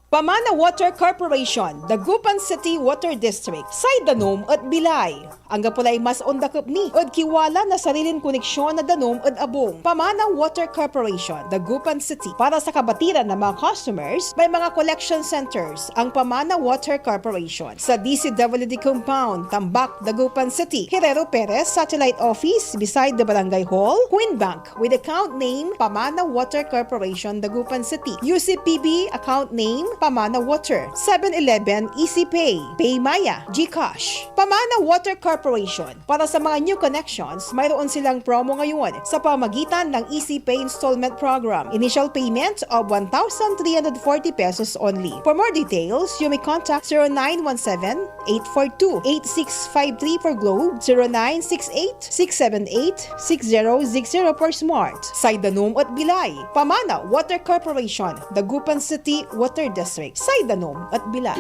Pamana Water Corporation, Dagupan City Water District, Danom at Bilay. Ang gapulay mas ondakop ni od kiwala na sarilin koneksyon na Danom at Abong. Pamana Water Corporation, Dagupan City. Para sa kabatiran ng mga customers, may mga collection centers ang Pamana Water Corporation. Sa DCWD Compound, Tambak, Dagupan City. Herrero Perez Satellite Office beside the Barangay Hall. Queen Bank with account name Pamana Water Corporation, Dagupan City. UCPB account name Pamana Water. 7-Eleven Easy Pay. Paymaya, GCash. Pamana Water Corporation. Para sa mga new connections, mayroon silang promo ngayon sa pamagitan ng Easy Pay Installment Program. Initial payment of 1,340 pesos only. For more details, you may contact 0917-842-8653 for Globe, 0968-678-6060 for Smart. Danom at Bilay. Pamana Water Corporation, Dagupan City Water District. Danom at Bilay.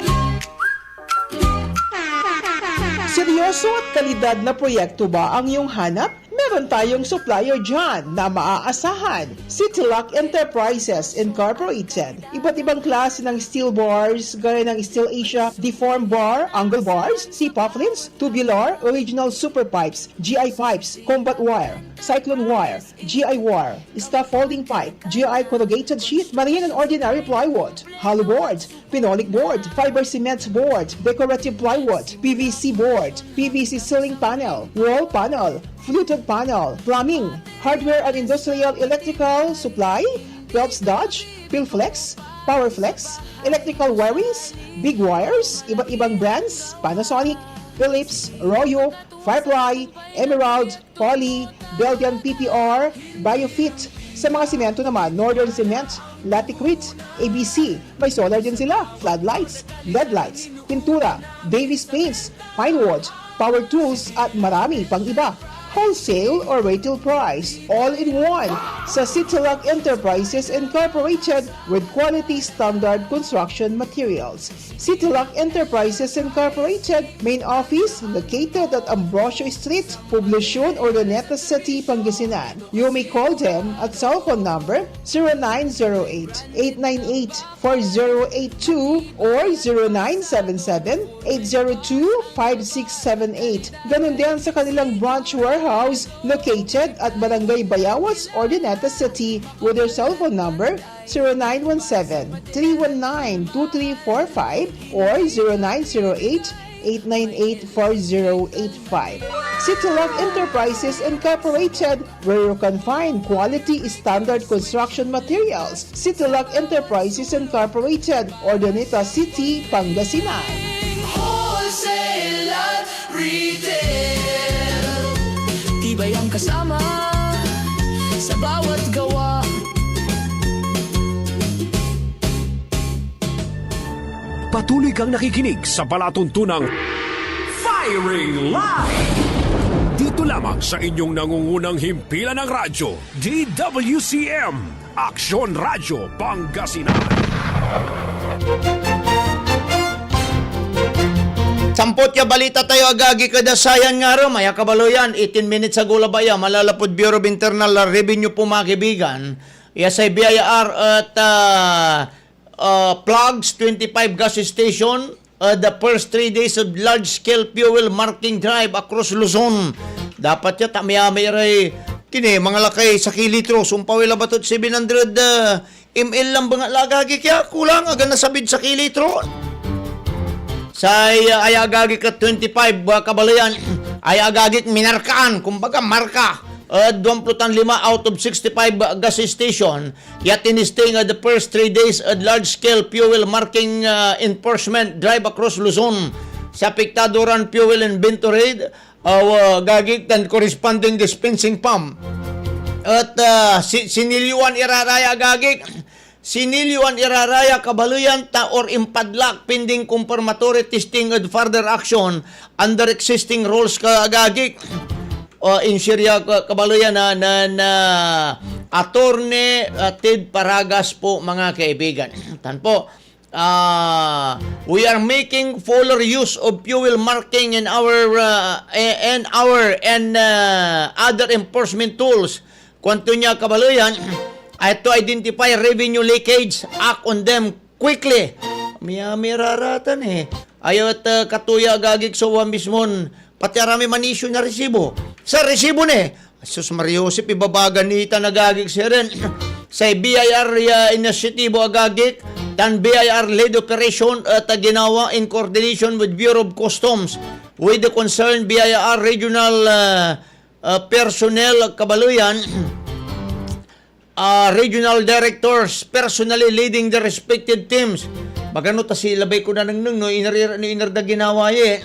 Seryoso at kalidad na proyekto ba ang iyong hanap? Meron tayong supplier dyan na maaasahan. Citylock Enterprises Incorporated. Iba't ibang klase ng steel bars, gaya ng Steel Asia, deform bar, angle bars, C-poplins, tubular, original super pipes, GI pipes, combat wire, cyclone wire, GI wire, staff folding pipe, GI corrugated sheet, marine and ordinary plywood, hollow board, phenolic board, fiber cement board, decorative plywood, PVC board, PVC ceiling panel, wall panel, fluted panel, plumbing, hardware and industrial electrical supply, Phelps Dodge, Philflex, Powerflex, electrical wirings, big wires, iba't ibang brands, Panasonic, Philips, Royo, Firefly, Emerald, Poly, Belgian PPR, Biofit. Sa mga simento naman, Northern Cement, Laticrit, ABC. May solar din sila, floodlights, LED lights, pintura, Davis Paints, Pinewood, power tools at marami pang iba. Wholesale or retail price, all in one sa Citylock Enterprises Incorporated with quality standard construction materials. Citylock Enterprises Incorporated, main office located at Ambrosio Street, Poblacion, Urdaneta City, Pangasinan. You may call them at cell phone number 0908-898-4082 or 0977-802-5678. Ganun din sa kanilang branch warehouse located at Barangay Bayawas, Urdaneta City with their cell phone number 0917-319-2345 or 0908-898-4085. Citylock Enterprises Incorporated, where you can find quality standard construction materials. Citylock Enterprises Incorporated, Urdaneta City, Pangasinan. Wholesale at retail, tibay ang kasama sa bawat gawa. Patuloy kang nakikinig sa palatuntunang Firing Line! Dito lamang sa inyong nangungunang himpilan ng radyo, DWCM, Aksyon Radyo, Pangasinan. Sampot ya balita tayo agagi kada sayan nga ro, maya kabaloyan, 18 minutes ago labaya, malalapod Bureau of Internal Revenue po mga kaibigan, sa BIR at plugs, 25 gas station, the first 3 days of large-scale fuel marking drive across Luzon. Dapat ya tamaya-may ray, kini, mga lakay sa kilitro, sumpawila batot 700 ml lang ba nga lagagi kaya kulang, aga nasabid sa kilitro. Sa ayagagi ka 25 kabalayan, ayagagi minarkaan, kumbaga marka. 25 out of 65 gas station. Yet tinisting the first 3 days at large-scale fuel marking enforcement drive across Luzon. Sa Pictadoran Fuel Inventory, gagit and corresponding dispensing pump. At siniliwan iraraya gagit. Siniliwan iraraya kabaluyan ta or impadlak pending confirmatory testing and further action under existing rules kagagik. In Syria kabaluyan na Attorney Ted Paragas po mga kaibigan. Tanpo, we are making fuller use of fuel marking in our other enforcement tools. Kwanto niya kabaluyan, to identify revenue leakage, act on them quickly miraratan eh. Ayot katuya agagik sa mismon, pati arami manisyo na resibo. Sa resibo ne, Sus Mariosip, ibabagan nita nagagik siya rin. Sa BIR initiatibo agagik, dan BIR led operation at ginawa in coordination with Bureau of Customs with the concerned BIR regional personnel kabaluyan, regional directors personally leading the respective teams. Magano ta si labay ko na nang no inarda ginawa eh.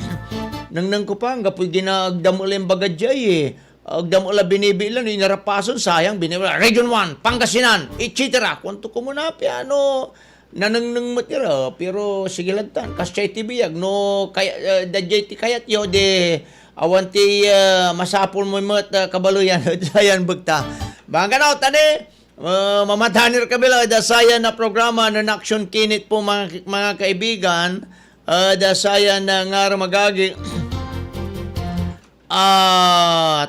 Nang ko pa gapoy ginagdamo lang bagadjay eh. Agdamo la binibilan inarapason sayang binibila Region 1 Pangasinan etc. Kwanto ko muna piano nanang matira pero sige lantan kasay tibiyag no kaya dadjay ti kayat yo de awanti masapol mo mat kabaluyan sayan bugta. Banganaw tani mamadhanir kabila da sayan na programa na action kinit po mga kaibigan da sayan na nga magagi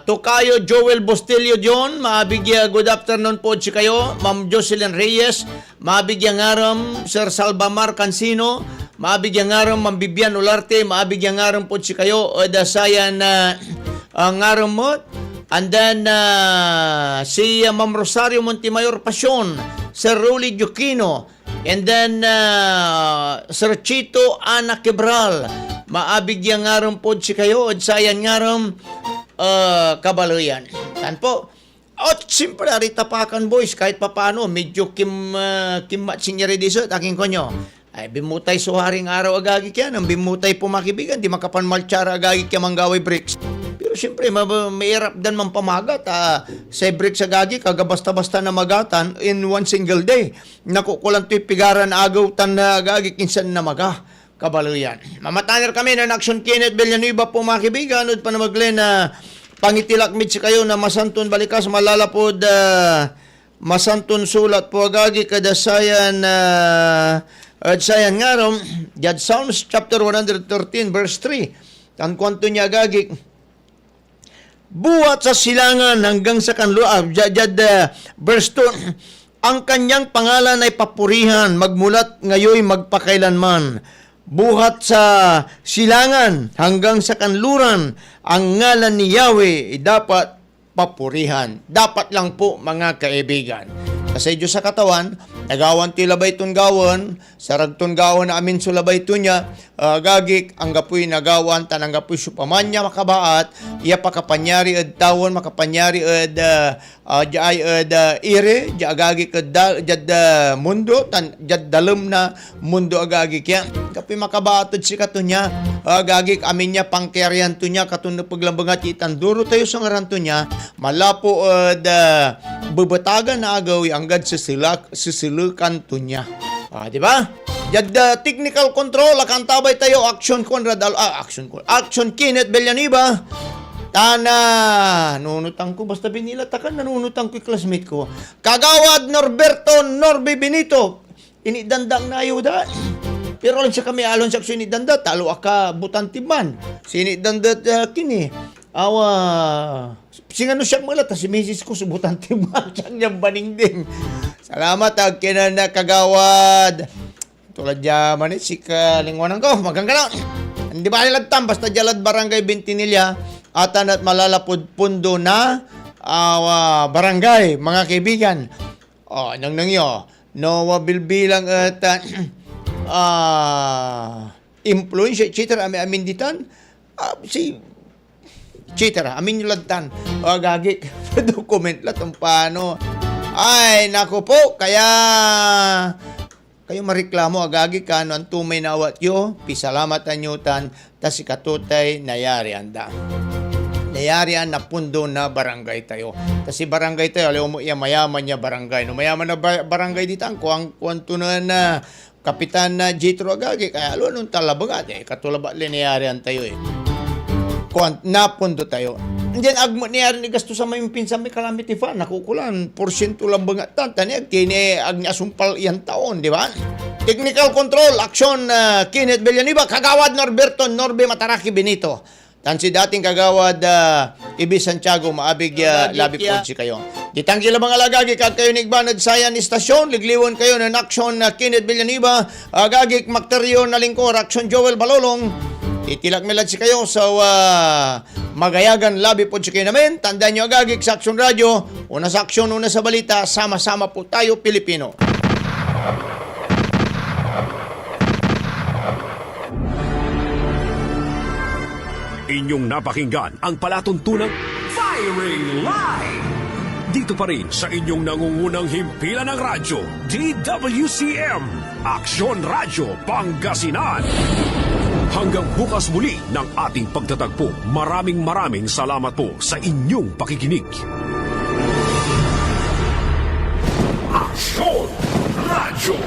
Tokayo Joel Bustillo John, maabigya good afternoon po si kayo. Ma'am Jocelyn Reyes, maabigya ngaram Sir Salvamar Cancino, maabigya ngaram Ma'am Bibian Olarte, maabigya ngaram po si kayo. Dasayan ngaram mo. And then si Ma'am Rosario Montemayor Pasyon, Sir Rolly Giuquino, and then Sir Chito Ana Quebral, maabigyan nga rin po si kayo at sayan nga rin kabaluyan. Tan po. At simpre, tapakan boys, kahit papano, medyo kimmat sinyari diso, taking ko nyo. Ay, bimutay so haring araw agagi kaya, nang bimutay po makibigan, di makapan maltsara agagi kaya manggaway bricks. Pero siyempre, mahirap dan man pamagat. Sa bricks agagi, kagabasta-basta na magatan in one single day. Nakukulang to'y pigaran agaw tan na agagi kinsan na maga. Kabaluyan. Mamataner kami ng Action Kenneth Villanueva po mga kaibigan. Ud pa na maglen na pangitilakmit si kayo na masanton balikas malalapod masanton sulat po agagi kadasayan at sayan nga ron jad Psalms chapter 113 verse 3 tan kwanto niya agagi buhat sa silangan hanggang sa kanluab jad verse 2 ang kanyang pangalan ay papurihan magmulat ngayoy magpakailanman. Buhat sa silangan hanggang sa kanluran ang ngalan ni Yahweh dapat papurihan. Dapat lang po mga kaibigan. Kasi Diyos sa katawan, nagawan ti labay ton gawon, sarag ton gawon na amin so labay to niya, gagik, ang gapoy nagawan, tanang gapoy supamanya makabaat, iya pakapanyari ed tawon, makapanyari ed ire, agagik ed mundo, jad dalem na mundo agagik ya. Gapoy makabaat ed si kato niya, agagik amin niya pangkeryan to niya, katun na paglambangat itan, duro tayo sa ngaran to niya, malapo ed bubatagan na agaw anggad sisilukan to niya. Di ba? Jad technical control akan tabay tayo action Kenneth Villanueva. Tana nunutang ko basta binilatakan nanunutang ko classmate ko. Kagawad Norberto Norbe Benito. Inidandang na ayuda. Pero lang siya kami alon sa sinidanda talo aka butantiman. Sinidanda kini. Awa singano siya mula ta si Mrs. ko subutan timbang siyang niyang baningding. Salamat kinana kagawad. Tulad yaman si kalingwanan ko. Magangganon. Hindi ba niladtam basta jalad barangay Bintinilla atan at malalapod pundo na barangay mga kaibigan. Nang nangyo no bilbilang at influence cheater amin ditan si cheater, amin yung lantan. Gagik, document lang itong paano. Ay, naku po, kaya kayo mareklamo, agagik ka, ano ang tumay na awat yo, pisalamat anyutan, tas ikatutay, nayari anda. Nayari na pundo na barangay tayo. Kasi barangay tayo, alam mo, mayaman niya barangay. No, mayaman na barangay dito, ang kwanto na Kapitan na Jitro agagik, kaya alam nung talabagat, katulaba linayari tayo napundo tayo. Diyan agmo niya ni gasto sa may pinsan may calamity fund nakukulan porsyento lang bangat tani kini agnya sumpal iyan taon, di ba? Technical control action Kenneth Villanueva, kagawad Norberto Norbe Mataraki Benito. Tan si dating kagawad Ibi Santiago maabig labi po si kayo. Gitanggi lamang alagagi kag kayo nigbanad sayan istasyon, ligliwon kayo ng aksyon na Kenneth Villanueva, agagik Makteryo na lingkor, aksyon Joel Balolong. Itilak melad si kayo sa magayagan labi po si kayo namin. Tandaan nyo agagik sa Aksyon Radio, una sa aksyon, una sa balita, sama-sama po tayo Pilipino. Inyong napakinggan ang palatuntunang Firing Line. Dito pa rin sa inyong nangungunang himpilan ng radyo, DWCM, Aksyon Radio, Pangasinan. Hanggang bukas muli ng ating pagtatagpo, maraming salamat po sa inyong pakikinig. Aksyon Radio.